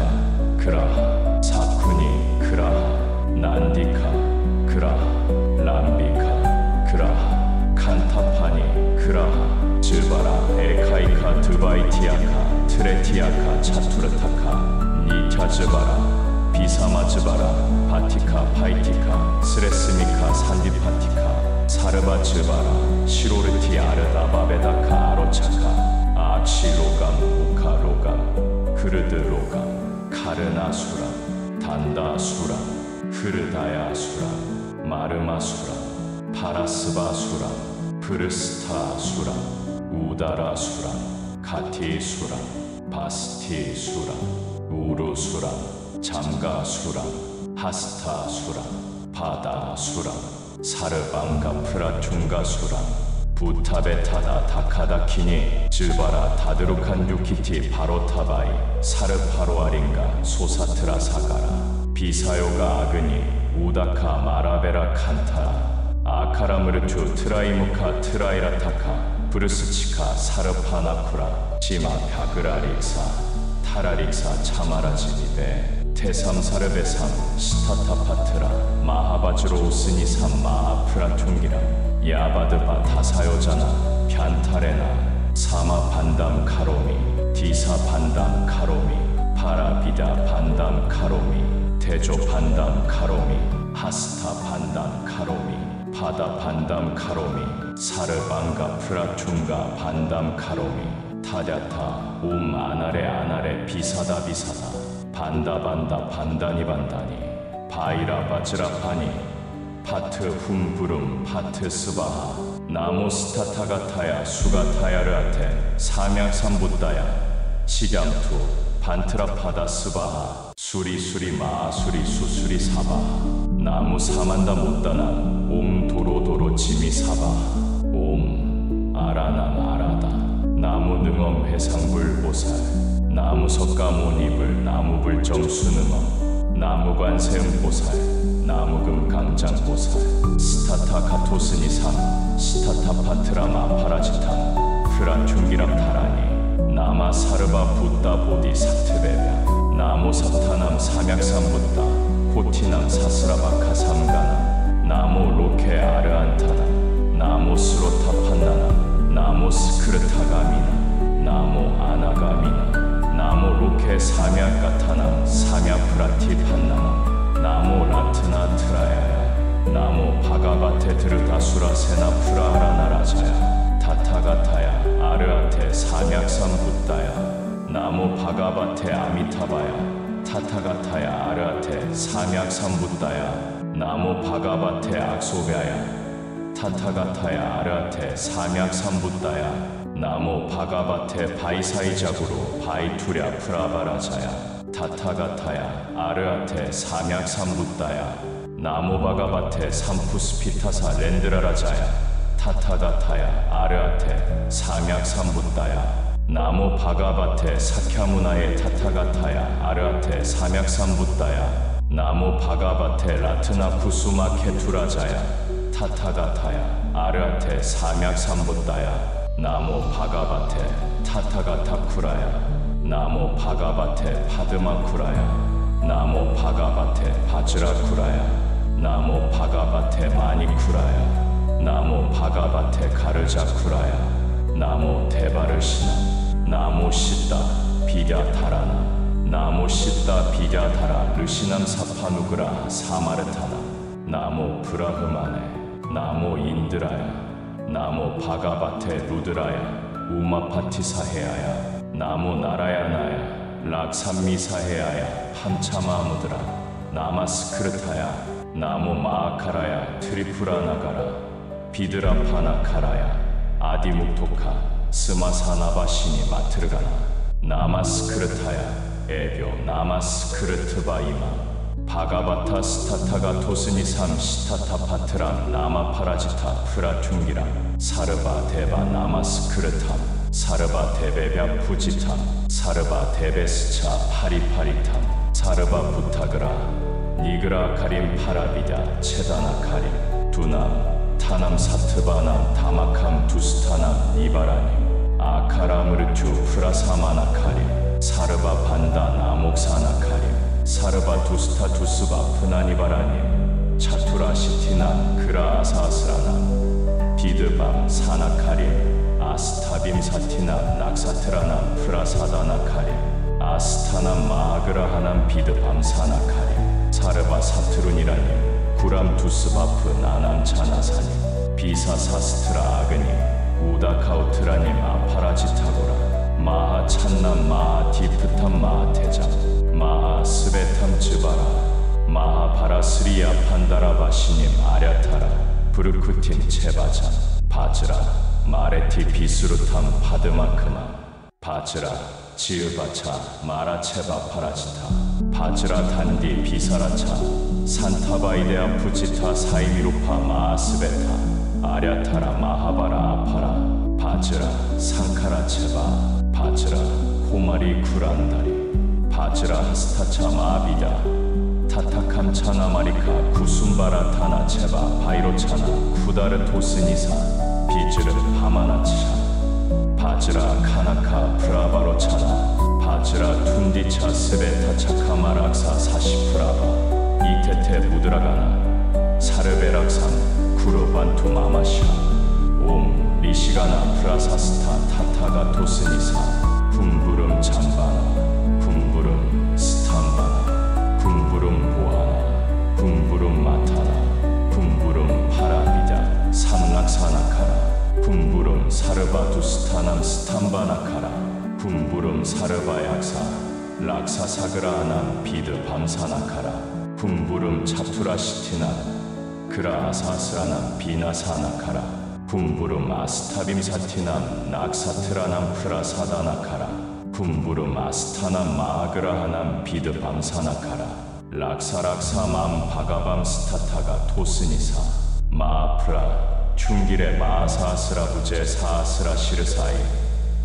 그라하 사쿠니 그라하 난디카 그라하 람비카 그라하 칸타파니 그라하 즈바라 에카이카 드바이티아카 트레티아카 차투르타카 니타즈바라 비사마즈바라 바티카 파이티카 스레스미카 산디파티카 사르바즈바라 시로르티 아르다바베다카 아로차카 악시로감 우카로감 흐르드로감 카르나수람 단다수람 흐르다야수람 마르마수람 파라스바수람 프르스타수람 우다라수람 카티수람 바스티수람 우루수람 잠가수람 하스타수람 바다수람 사르방가 프라퉁가수람 부타베타다 다카다키니 질바라 다드루칸 유키티 바로타바이 사르파로아린가 소사트라 사가라 비사요가 아그니 우다카 마라베라 칸타라 아카라무르투 트라이무카 트라이라타카 브루스치카 사르파나쿠라 시마 벼그라릭사 타라릭사 차마라지니베 테삼사르베삼 시타타파트라 마하바즈로우스니삼 마아프라퉁기라 야바드바 다사요자나 변타레나 사마 반담 카로미 디사 반담 카로미 파라비다 반담 카로미 대조 반담 카로미 하스타 반담 카로미 바다 반담 카로미 사르방가 프라퉁가 반담 카로미 타랴타 아나레 비사다 반다 반다니 바이라 바즈라파니 파트 훔부름 파트 스바하 나무 스타타가타야 수가타야르아테 삼약삼붓다야 시ям투 반트라파다 스바하 수리 마수리 수수리 사바 나무 사만다 못다나 도로도로 지미 사바 아라다 나무 능엄 회상불보살 나무 석가모니불 나무불 정수능엄 나무관 세음보살 나무금 강장보살 스타타 카토스니 삼 스타타파트라 마파라지탐 프라충기람 타라니 나마 사르바 붓다 보디 사트베베 나무 사타남 삼약삼 붓다 코티남 사스라바카 삼가나 나무 로케 아르안타나 나무 스로타판나나 나무 스크르타가미나 나무 아나가미나 나무 로케 삼약가타나 삼야프라티 판나나 나무 라트나 트라야야 나무 바가바테 드르다수라 세나 프라하라나라자야 타타가타야 아르아테 삼약삼 붓다야 나무 바가바테 아미타바야 타타가타야 아르아테 삼약삼 붓다야 나무 바가바테 악소베아야 타타가타야 아르아테 삼약삼 붓다야 나무 바가바테 바이사이자구로 바이투랴 프라바라자야 타타가타야 아르아테 삼약삼 붓다야 나무 바가바테 삼푸스피타사 렌드라라자야 타타가타야 아르아테 삼약삼 붓다야 나무 바가바테 사캬무나의 타타가타야 아르아테 삼약삼 붓다야 나무 바가바테 라트나 쿠수마 케투라자야 타타가타야 아르아테 삼약삼 붓다야 나무 바가바테 타타가타쿠라야 나무 바가바테 파드마쿠라야 나무 바가바테 바즈라쿠라야 나무 바가바테 마니쿠라야 나무 바가바테 가르자쿠라야 나무 데바르시나 나무 시다 비랴타라나 나무 시다 비랴타라 르시남 사파누그라 사마르타나 나무 브라흐마네 나무 인드라야 나무 바가바테 루드라야 우마파티사헤아야 나무 나라야나야 락삼미사헤아야 함차마무드라 나마스크르타야 나무 마아카라야 트리프라나가라 비드라파나카라야 아디묵토카 스마사나바시니 마트르가나 나마스크르타야 에벼 나마스크르트바이마 바가바타 스타타가 토스니 삼 시타타파트람 나마파라지타 프라퉁기람 사르바 데바 나마스크르탐 사르바 데베벽 푸지탐 사르바 데베스차 파리파리탐 사르바 부타그라 니그라 가림 파라비다 체다나 가림 두남 타남 사트바남 다마캄 두스타남 니바라님 아카라무르투 프라사마나 가림 사르바 반다 나목사나 가림 사르바 두스타 두스바 푸나니바라님 차투라 시티나 그라 아사스라나 비드밤 사나카림 아스타빔 사티나 낙사트라나 프라사다나 카림 아스타나 마아그라하남 비드밤 사나카림 사르바 사트룬이라님 구람 두스바프 나남차나사님 비사사스트라 아그님 우다카우트라님 아파라지타고라 마하 찬남 마하 디프탐 마하 태장 마하 스베탐 즈바라 마하 바라스리아 판다라바시님 아랴타라 브르쿠틴 체바잔 바즈라 마레티 비스루탐 파드마크마 바즈라 지으바차 마라체바 파라지타 바즈라 단디 비사라차 산타바이데아 푸지타 사이미루파 마아스베타 아랴타라 마하바라 아파라 바즈라 상카라 체바 바즈라 코마리 구란다리 바즈라 하스타차 마비다 타타캄 차나마리카 구숨바라 타나 체바 바이로차나 쿠다르 토스니사 비즈르 하마나차 바즈라 카나카 프라바로 차나 바즈라 툰디차 스베타 차카마락사 사시프라바 이테테 무드라가나 사르베락산 구르반투 마마샤 옴 리시가나 프라사스타 타타가 토스니사 붐부름 잠바나 붐부름 스탐바나 붐부름 보아나 붐부름 마타나 붐부름 파라비다 삼락사나카라 붐부름 사르바두스타남 스탐바나카라 붐부름 사르바약사 락사사그라아남 비드 밤사나카라 붐부름 차투라시티나 그라아사스라남 비나사나카라 붐부름 아스타빔사티남 낙사트라남 프라사다나카라 붐부름 아스타남 마아그라하남 비드 밤사나카라 락사락사맘 바가밤 스타타가 토스니사 마아프라 충길의 마아사스라부제 사스라 시르사이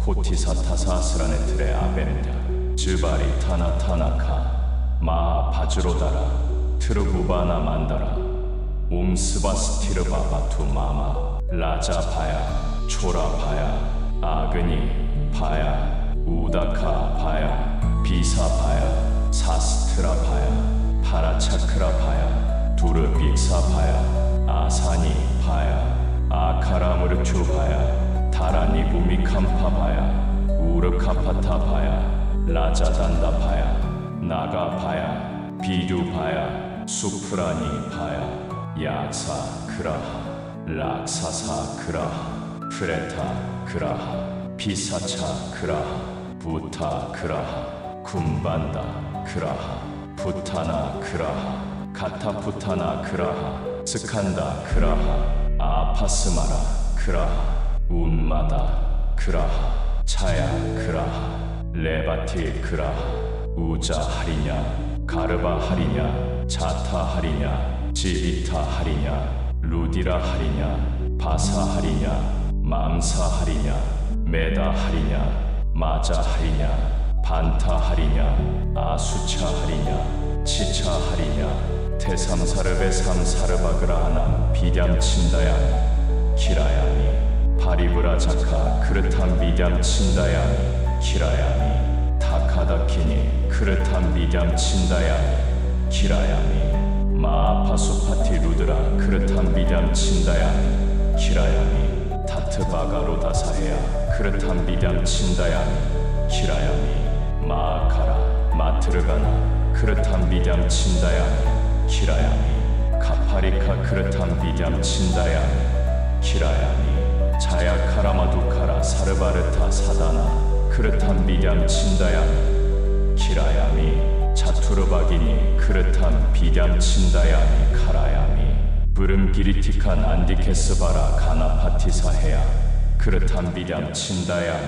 코티사타사스라네트레 아벤다 즈바리 타나타나카 마아바즈로다라 트르부바나 만다라 옴스바스티르바 바투 마마 라자바야 초라바야 아그니 바야 우다카 바야 비사바야 사스트라바야 파라차크라바야 두르빅사바야 아사니 바야 아카라무르추바야 다라니부미캄파바야 우르카파타바야 라자단다바야 나가바야 비두바야 수프라니바야 약사 그라하 락사사 그라하 프레타 그라하 피사차 그라하 부타 그라하 쿰반다 그라하 부타나 그라하 가타푸타나 그라하 스칸다 그라하 아파스마라 그라하 운마다 그라하 차야 그라하 레바티 그라하 우자 하리냐 가르바 하리냐 자타 하리냐 지비타 하리냐 루디라 하리냐 바사 하리냐 맘사 하리냐 메다 하리냐 마자 하리냐 반타 하리냐 아수차 하리냐 치차 하리냐 태삼사르베 삼사르바그라하나 비담친다야니 키라야니 바리브라자카 그르탄 비담친다야니 키라야니 타카다키니 그르탄 비담친다야니 키라야니 마아파수파티 루드라 그르탄 비담친다야니 키라야니 타트바가로다사헤야 그르탄 비담친다야니 키라야니 마아카라 마트르가나 그르탄 비담친다야니 키라야니 카파리카 그르탄 비담친다야니 키라야니 자야카라마두카라 사르바르타 사다나 그르탄 비담친다야니 키라야미 차투르바기니 그르탄 비담친다야니 카라야미 브름기리티칸 안디케스바라 가나파티사헤야 그르탄 비담친다야니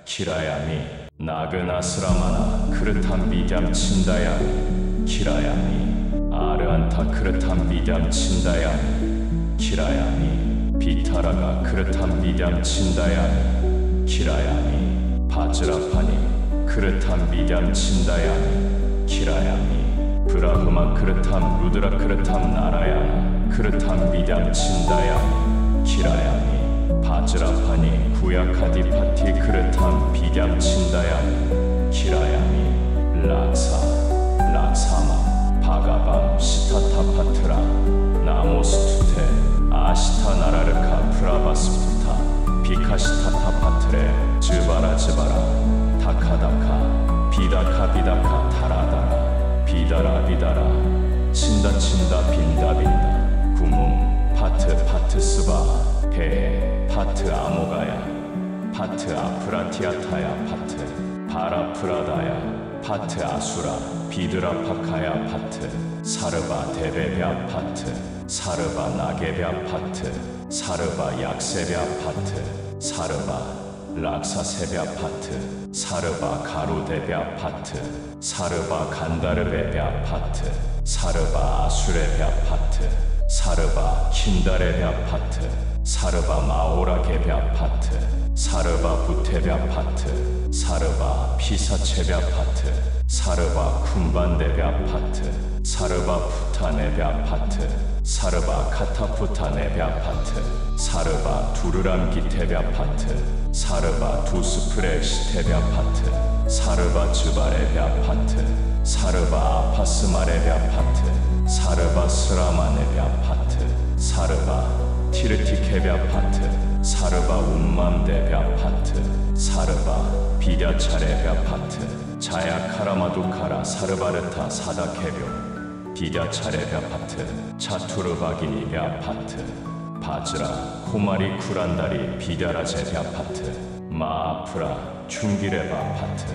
키라야미 나그나스라마나 그르탄 비담친다야니 키라야미 아르안타 그르탄 비담친다야니 키라야미 비타라가 그르탄 비담친다야니 키라야미 바즈라파니 그르탄 비담친다야니 키라야미 브라흐마 그르탄 루드라 그르탄 나라야나 그르탄 비담친다야니 키라야미 바즈라파니 구야카디파티 그르탄 비담친다야니 키라야미 락사마 바가밤 시타타파트라 나모스투테 아시타나라르카 프라바스푸타 비카시타타파트레 즈바라 다카다카 비다카 타라다라 비다라 친다 빈다 구문 파트 스바 해 파트 아모가야 파트 아프라티아타야 파트 바라프라다야 파트 아수라 비드라파카야 파트 사르바 데베베아 파트 사르바 나게베아 파트 사르바 약세베아 파트 사르바 락사세베아 파트 사르바 가루데베아 파트 사르바 간다르베베아 파트 사르바 아수레베아 파트 사르바 킨다레베 아파트, 사르바 마오라게베 아파트, 사르바 부테베 아파트, 사르바 피사체베 아파트, 사르바 쿰반데베 아파트, 사르바 푸타네베 아파트, 사르바 카타푸타네베 아파트, 사르바 두르람기테베 아파트, 사르바 두스프레시테베 아파트, 사르바 즈바레베 아파트, 사르바 아파스마레베 아파트, 사르바 스라마네베 아파트, 사르바 티르티케베 아파트, 사르바 운맘데베 아파트, 사르바 비랴차레베 아파트, 자야카라마두카라 사르바르타 사다케뇨, 비랴차레베 아파트, 차투르바기니베 아파트, 바즈라 코마리 쿠란다리 비랴라제베 아파트, 마아프라 춘기레바 아파트,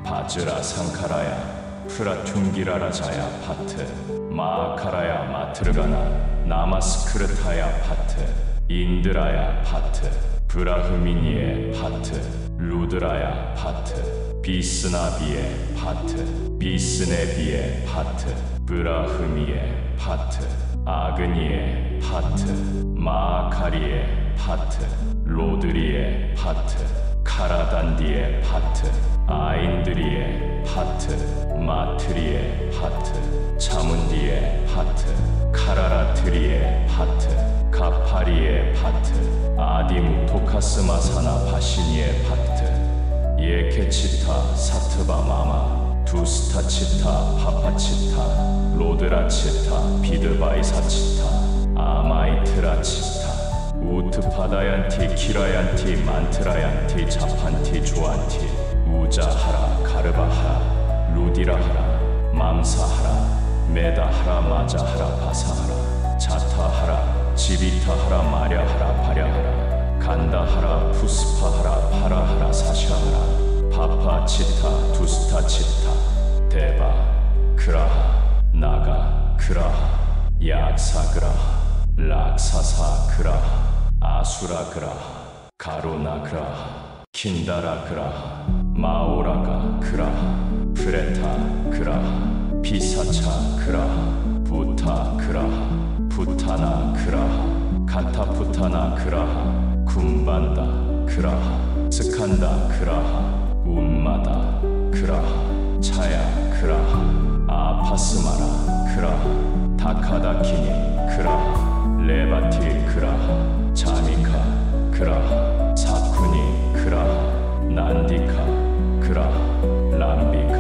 바즈라 상카라야 프라퉁기라라자야 아파트, 마아카라야 마트르가나 나마스크르타야 아파트, 인드라야 아파트, 브라흐미니의 파트, 루드라야 파트, 비스나비의 파트, 비스네비의 파트, 브라흐미의 파트, 아그니의 파트, 마아카리의 파트, 로드리의 파트, 카라단디의 파트, 아인드리의 파트, 마트리의 파트, 차문디의 파트, 카라라트리의 파트, 가파리의 파트, 아디무토카스마사나 바시니의 파트, 예케치타 사트바 마마, 두스타치타 파파치타, 로드라치타 비드바이사치타, 아마이트라치타, 우트파다얀티 키라얀티 만트라얀티 자판티 조안티, 우자하라 가르바하라 루디라하라 맘사하라 메다하라 마자하라 바사하라 자타하라 지비타하라 마랴하라 바랴하라 간다하라 푸스파하라 파라하라 사샤하라 파파치타 두스타치타 데바 그라하 나가 그라하 약사그라하 락사사 그라하 아수라 그라하 가로나 그라하 킨다라 그라하 마오라가 그라하 프레타 그라하 피사차 그라하 부타 그라하 부타나 그라하 카타푸타나 그라하 쿰반다 그라하 스칸다 그라하 운마다 그라하 차야 그라하 아파스마라 그라하 다카다키니 그라하 레바티 그라하 자미카 그라하 사쿠니 그라하 난디카 그라하 람비카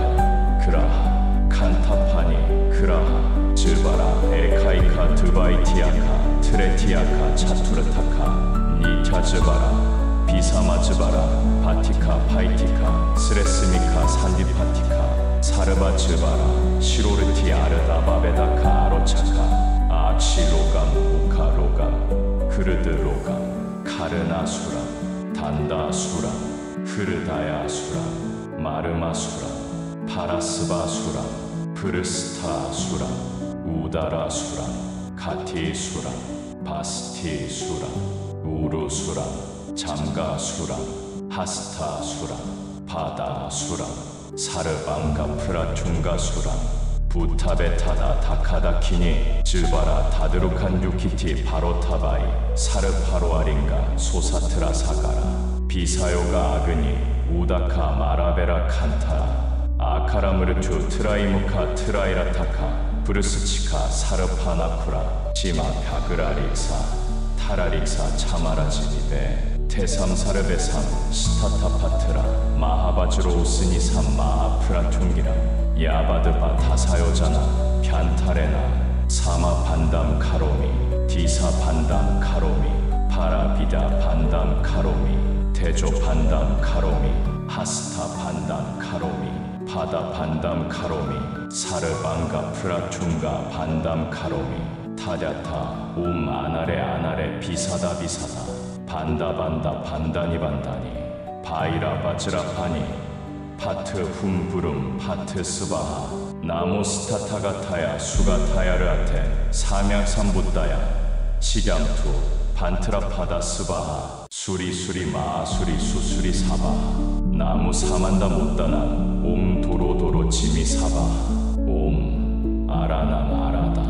그라하 칸타파니 그라하 즈바라 에카이카 드바이티아카 트레티아카 차투르타카 니타즈바라 비사마즈바라 바티카 파이티카 스레스미카 산디파티카 사르바즈바라 시로르티 아르다바베다카 아로차카 악시로감 우카로감 흐르드로감 카르나수람 단다수람 흐르다야수람 마르마수람 파라스바수람 프르스타수람 우다라수람 카티수람 바스티수람 우루수람 잠가수람 하스타수람 바다수람 사르방가 프라퉁가수람 부타베타다 다카다키니 즈바라 다드루칸 유키티 바로타바이 사르파로아린가 소사트라 사가라 비사요가 아그니 우다카 마라베라 칸타라 아카라무르투 트라이무카 트라이라타카 브루스치카 사르파나쿠라 지마 벼그라릭사 타라릭사 차마라지니베 테삼사르베삼 스타타파트라 마하바즈로 오스니삼 마아프라퉁기라 야바드바 다사요자나 변타레나 사마 반담 카로미 디사 반담 카로미 파라비다 반담 카로미 대조 반담 카로미 하스타 반담 카로미 바다 반담 카로미 사르방가 프라퉁가 반담 카로미 타랴타 아나레 아나레 비사다 비사다 반다반다 반다니 반다니 바이라 바즈라파니 파트 훔부름 파트 스바하 나모스타타가타야 수가타야르아테 삼약삼부다야 시ям투 반트라파다 스바하 수리수리 마수리 수수리 사바하 나무 사만다 못다나 옴 도로도로 지미 사바하 옴 아라나 아라다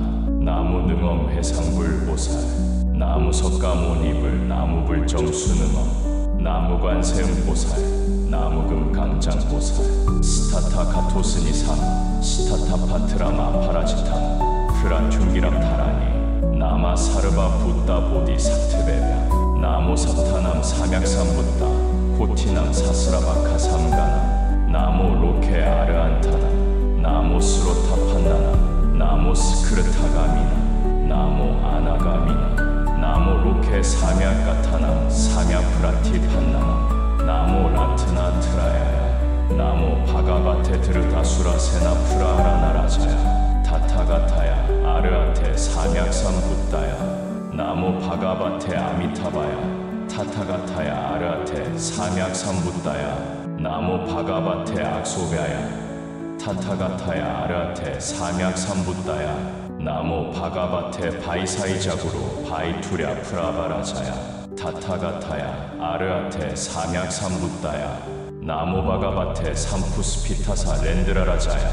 나무 능엄 해상불보살 나무 석가모니불 나무불정 수능엄 나무관 세음보살 나무금 강장보살 스타타 가토스니삼 스타타 파트라마 파라지탐 프라충기람 타라니 나마 사르바 붓다 보디 사트베베 나무 삽타남 삼약삼 붓다 고티남 사스라바카 삼가남 나무 로케 아르안타나 나무 스로타판나나 나무 스크르타가미나 나무 아나가미나 나무 로케 삼약가타나 삼약프라티판나나 나무 라트나 트라야야 나무 바가바테 드르다수라 세나 프라하라나라자야 타타가타야 아르아테 삼약삼 붓다야 나무 바가바테 아미타바야 타타가타야 아르아테 삼약삼 붓다야 나무 바가바테 악소베야 타타가타야 아르아테 삼약삼 붓다야 나무 바가바테 바이사이자구로 바이투랴 프라바라자야 타타가타야 아르아테 삼약삼 붓다야 나무 바가바테 삼푸스피타사 렌드라라자야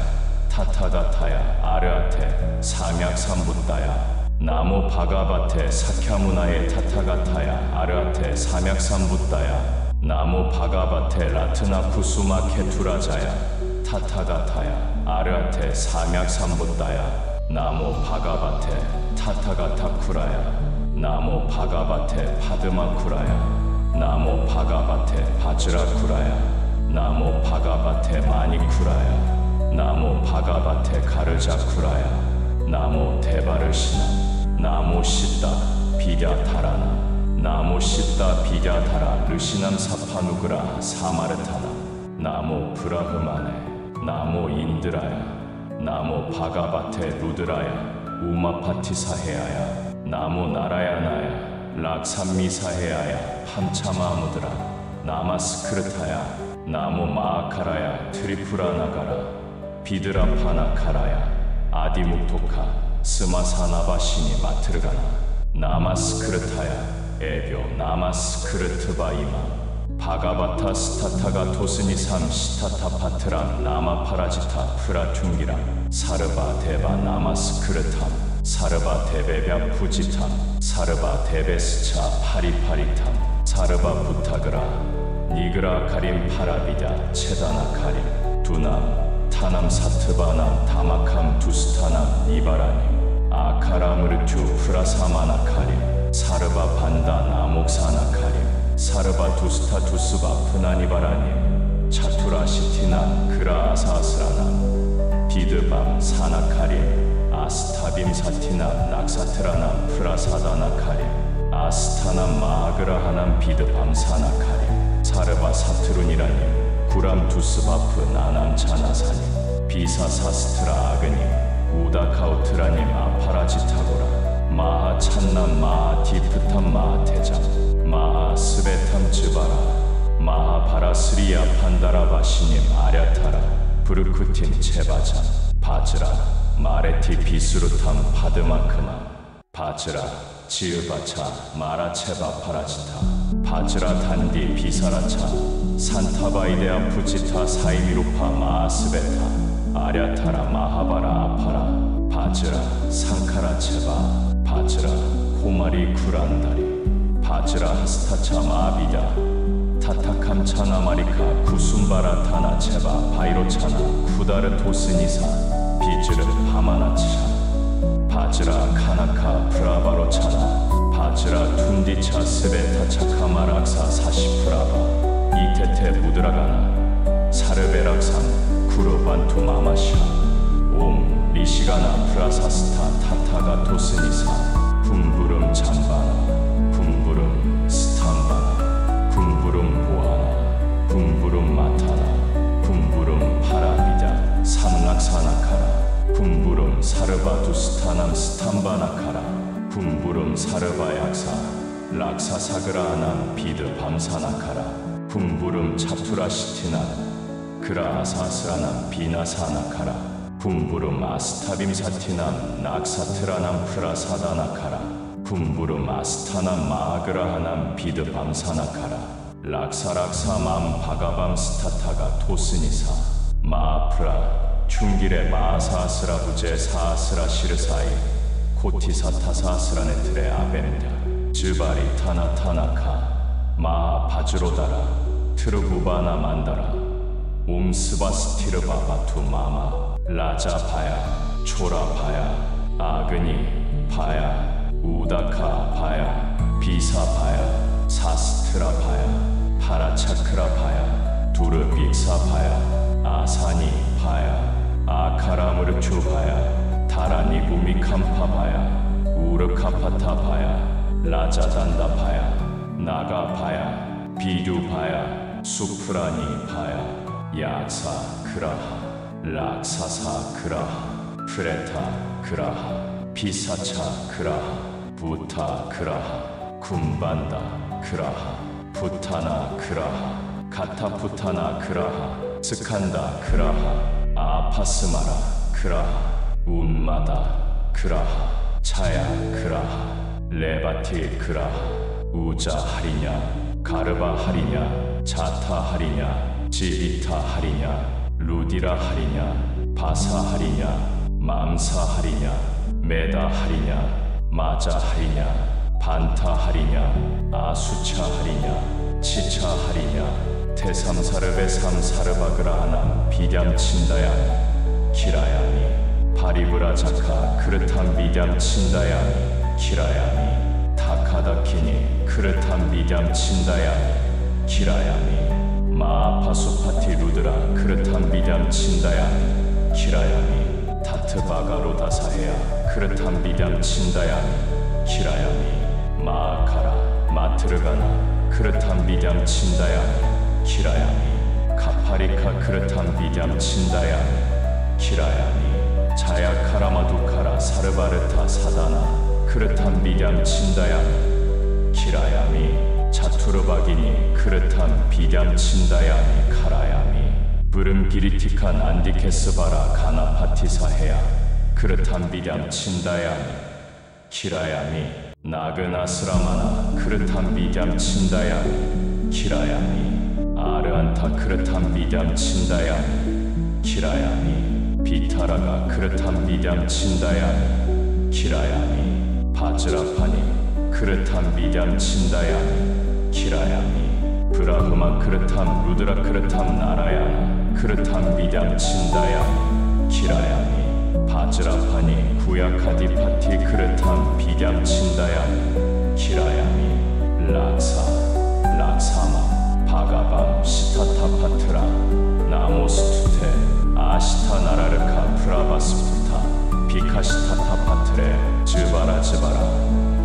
타타가타야 아르아테 삼약삼 붓다야 나무 바가바테 사캬무나의 타타가타야 아르아테 삼약삼 붓다야 나무 바가바테 라트나 쿠수마 케투라자야 타타가타야 아르아테 삼약삼 붓다야 나무 바가바테 타타가타쿠라야 나무 바가바테 파드마쿠라야 나무 바가바테 바즈라쿠라야 나무 바가바테 마니쿠라야 나무 바가바테 가르자쿠라야 나무 데바르시나 나무 시다 비갸타라나 나무 시다 비갸타라 르시남 사파누그라 사마르타나 나무 브라흐마네 나무 인드라야 나무 바가바테 루드라야 우마파티사헤아야 나무 나라야나야 락삼미사헤아야 함차마무드라 나마스크르타야 나무 마아카라야 트리프라나가라 비드라파나카라야 아디묵토카 스마사나바시니 마트르가나 나마스크르타야 에벼 나마스크르트바이마 바가바타 스타타가 토스니삼 시타타파트람 나마파라지타 프라충기람 사르바 데바 나마스크르탐 사르바 데베벽 푸지탐 사르바 데베스차 파리파리탐 사르바 부타그라 니그라 가림 파라비다 체다나 가림 두남 타남 사트바남 다마캄 두스타남 니바라님 아카라무르투 프라사마나 가림 사르바 반다 나목사나 가림 사르바 두스타 두스바 푸나니바라님 차투라 시티나 그라 아사스라나 비드밤 사나카림 아스타빔 사티나 낙사트라나 프라사다나 카림 아스타나 마하그라하남 비드밤 사나카림 사르바 사트룬이라님 구람 두스바프 나남차나사님 비사사스트라 아그님 우다카우트라님 아파라지타고라 마하 찬남 마하 디프탐 마하 태장 마하 스베탐 츠바라 마하 바라스리아 판다라바시님 아랴타라 브르쿠틴 체바잔 바즈라 마레티 비스루탐 파드마크마 바즈라 지으바차 마라체바 파라지타 바즈라 단디 비사라차 산타바이데아 푸지타 사이미루파 마아스베타 아랴타라 마하바라 아파라 바즈라 상카라체바 바즈라 코마리 쿠란다리 바즈라 하스타차 마비다 타타캄차나 마리카 구숨바라 타나체바 바이로차나 쿠다르 토스니사 비즈르 파마나차 바즈라 카나카 프라바로차나 바즈라 툰디차 스베타 차카마락사 사시프라바 이테테 무드라가나 사르베락산 쿠르반투 마마샤 옴 리시가나 프라사스타 타타가 토스니사 붐부름 잠바나 붐부름 스탐바나 붐부름 보아나 붐부름 마타나 붐부름 파라비다 삼락사나카라 붐부름 사르바두스타남 스탐바나카라 붐부름 사르바약사 락사사그라아남 비드 밤사나카라 붐부름 차투라시티나 그라아사스라남 비나사나카라 붐부름 아스타빔사티남 낙사트라남 프라사다나카라 붐부름 아스타남 마하그라하남 비드 밤사나카라 락사락사 맘 바가밤 스타타가 토스니사 마프라 충길의 마사스라 부제 사스라 시르사이 포티사타사스라네트레 아벤다 즈바리 타나타나카 마 바즈로다라 트르부바나 만다라 옴스바스티르바 바투마마 라자바야 초라바야 아그니 바야 우다카 바야 비사바야 사스트라바야 파라차크라바야 두르빅사바야 아사니 바야 아카라무르추바야 다라니부미캄파바야 우르카파타바야 라자단다바야 나가바야 비두바야 수프라니바야 약사 그라하 락사사 그라하 프레타 그라하 피사차 그라하 부타 그라하 쿰반다 그라하 부타나 그라하 가타푸타나 그라하 스칸다 그라하 아파스마라 그라하 운마다 그라하 차야 그라하 레바틸 그라하 우자 하리냐 가르바 하리냐 자타 하리냐 지비타 하리냐 루디라 하리냐 바사 하리냐 맘사 하리냐 메다 하리냐 마자 하리냐 반타 하리냐 아수차 하리냐 치차 하리냐 태삼사르베 삼사르바그라 하나 비량 친다야니 키라야니 바리브라자카 그릇한 비량 친다야니 키라야니 타카다키니 그릇한 비량 친다야니 키라야니 마아파수파티 루드라 그릇한 비량 친다야니 키라야니 타트바가로다사해야 그릇한 비량 친다야니 키라야니 마아카라 마트르가나 그릇한 비량 친다야니 키라야니 카파리카 그릇한 비량 친다야니 키라야니 자야카라마두카라 사르바르타 사다나 그릇한 비량 친다야니 키라야미 차투르바기니 그릇한 비량 친다야니 카라야미 브름기리티칸 안디케스바라 가나파티사해야 그릇한 비량 친다야니 키라야미 나그나스라마나 그릇한 비량 친다야니 키라야미 아르안타 그릇한 비량 친다야니 키라야미 비타라가 그릇한 비량 친다야니 키라야미 바즈라파니 그릇한 비량 친다야니 키라야미 브라흐마 그릇한 루드라 그릇한 나라야나 그릇한 비량 친다야니 키라야미 바즈라파니 구야카디파티 그릇한 비량 친다야니 키라야미 락사마 바가밤 시타타파트라 나모스투테 아시타나라르카 프라바스푸타 비카시타타파트레 즈바라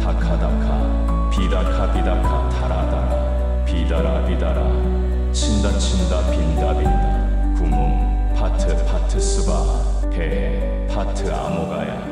다카다카 비다카 타라다라 비다라 친다 빈다 구문 파트 스바 헤헤 파트 아모가야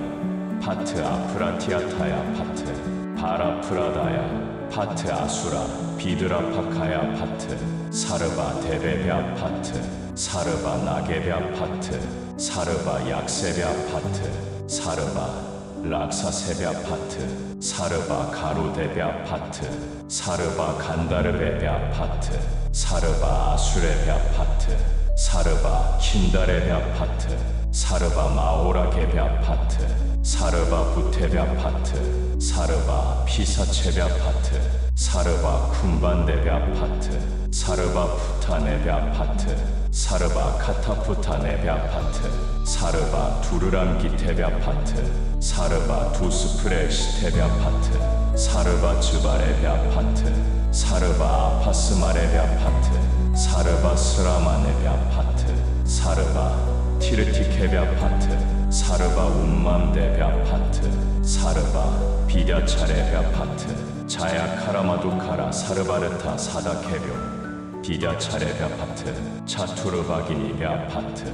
파트 아프라티아타야 파트 바라프라다야 파트 아수라 비드라파카야 파트 사르바 데베베아 파트 사르바 나게베아 파트 사르바 약세베아 파트 사르바 락사세베아 파트 사르바 가루데베아 파트 사르바 간다르베베아 파트 사르바 아수레베아 파트 사르바 킨다레베아 파트 사르바 마오라게베아 파트 사르바 부테베아 파트 사르바 피사체베아 파트 사르바 쿰반데베아 파트 사르바 푸타네베아 파트 사르바 카타푸타네베아 파트 사르바 두르람기테베아 파트 사르바 두스프레시테베아 파트 사르바 즈바레베아 파트 사르바 아파스마레베아 파트 사르바 스라마네베아 파트 사르바 티르티케베아 파트 사르바 운맘데베아 파트 사르바 비랴차레베아 파트 자야카라마두카라 사르바르타 사다케뇨 비랴차레베아 파트 차투르바기니베아 파트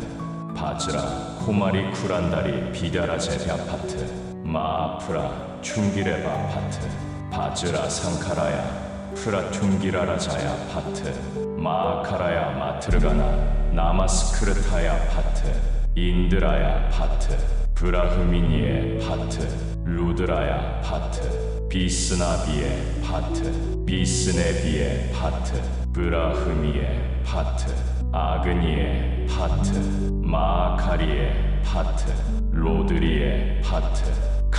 바즈라 코마리 쿠란다리 비랴라제베아 파트 마아프라 춤기레바 파트 바즈라 상카라야 프라퉁기라라자야 파트 마아카라야 마트르가나 나마스크르타야 파트 인드라야 파트 브라흐미니에 파트 루드라야 파트 비스나비에 파트 비스네비에 파트 브라흐미에 파트 아그니에 파트 마아카리에 파트 로드리에 파트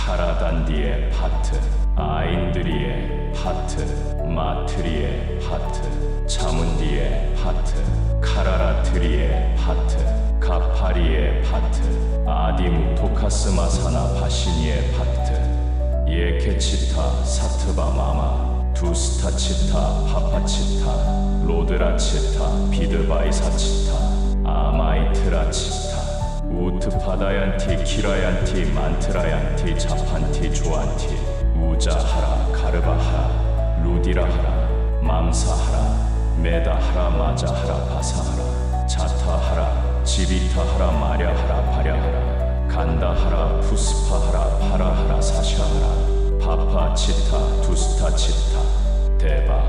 카라단디의 파트, 아인드리의 파트, 마트리의 파트, 차문디의 파트, 카라라트리의 파트, 카파리의 파트, 아디무토카스마사나 바시니의 파트, 예케치타 사트바 마마, 두스타치타 파파치타, 로드라치타 비드바이사치타, 아마이트라치타, 우트파다얀티 키라얀티 만트라얀티 자판티 조안티, 우자하라 가르바하라 루디라하라 맘사하라 메다하라 마자하라 바사하라 자타하라 지비타하라 마랴하라 바랴하라 간다하라 푸스파하라 파라하라 사샤하라 파파치타 두스타치타 데바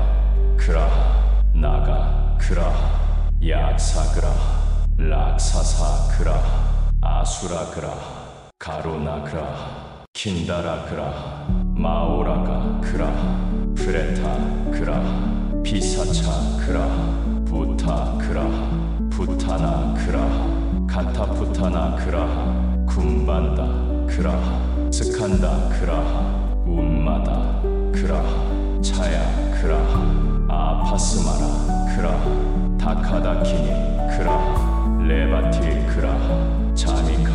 그라하 나가 그라하 약사그라하 락사사 그라하 아수라 그라하 가로나 그라하 킨다라 그라하 마오라가 그라하 프레타 그라하 피사차 그라하 부타 그라하 부타나 그라하 카타푸타나 그라하 쿰반다 그라하 스칸다 그라하 운마다 그라하 차야 그라하 아파스마라 그라하 다카다키니 그라하 레바티 그라하 자미카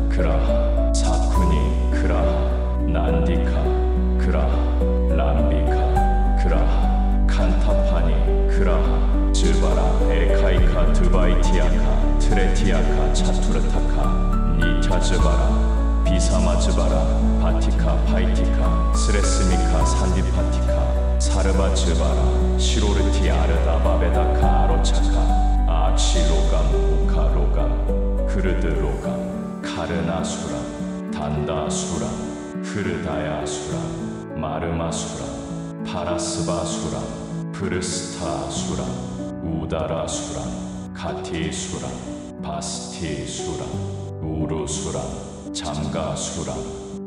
그라하 사쿠니 그라하 난디카 그라하 람비카 그라하 칸타파니 그라하 즈바라 에카이카 드바이티아카 트레티아카 차투르타카 니타즈바라 비사마즈바라 바티카 파이티카 스레스미카 산디파티카 사르바즈바라 시로르티 아르다바베다카 아로차카 악시로감 우카로감 흐르드로감 카르나수람 단다수람 흐르다야수람 마르마수람 파라스바수람 프르스타수람 우다라수람 카티수람 바스티수람 우루수람 잠가수람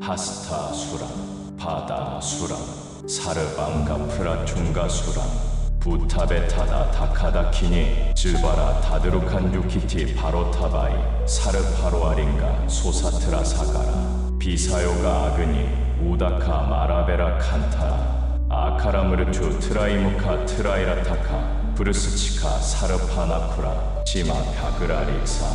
하스타수람 바다수람 사르방가프라퉁가수람 부타베타다 다카다키니 즈바라 다드루칸 유키티 바로타바이 사르파로아린가 소사트라 사가라 비사요가 아그니 우다카 마라베라 칸타라 아카라무르투 트라이무카 트라이라타카 브루스치카 사르파나쿠라 지마 갸그라릭사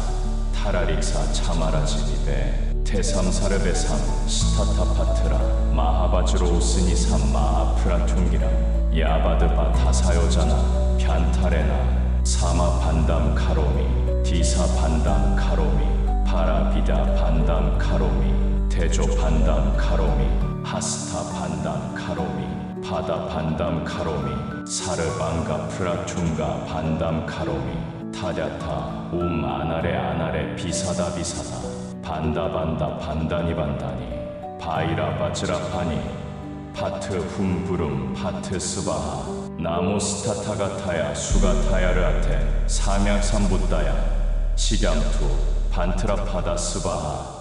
타라릭사 차마라지니베 테삼사르베삼 시타타파트라 마하바즈로우스니삼 마아프라퉁기라 야바드바 타사요자나 변타레나 사마 반담 카로미 디사 반담 카로미 파라비다 반담 카로미 대조 반담 카로미 하스타 반담 카로미 바다 반담 카로미 사르방가 프라퉁가 반담 카로미 타냐타 아나레 아나레 비사다 비사다 반다반다 반다니 반다니 바이라 바즈라파니 파트 훔부름 파트 스바하 나모스타타가타야 수가타야르아테 삼약삼붓다야 시ям투 반트라파다 스바하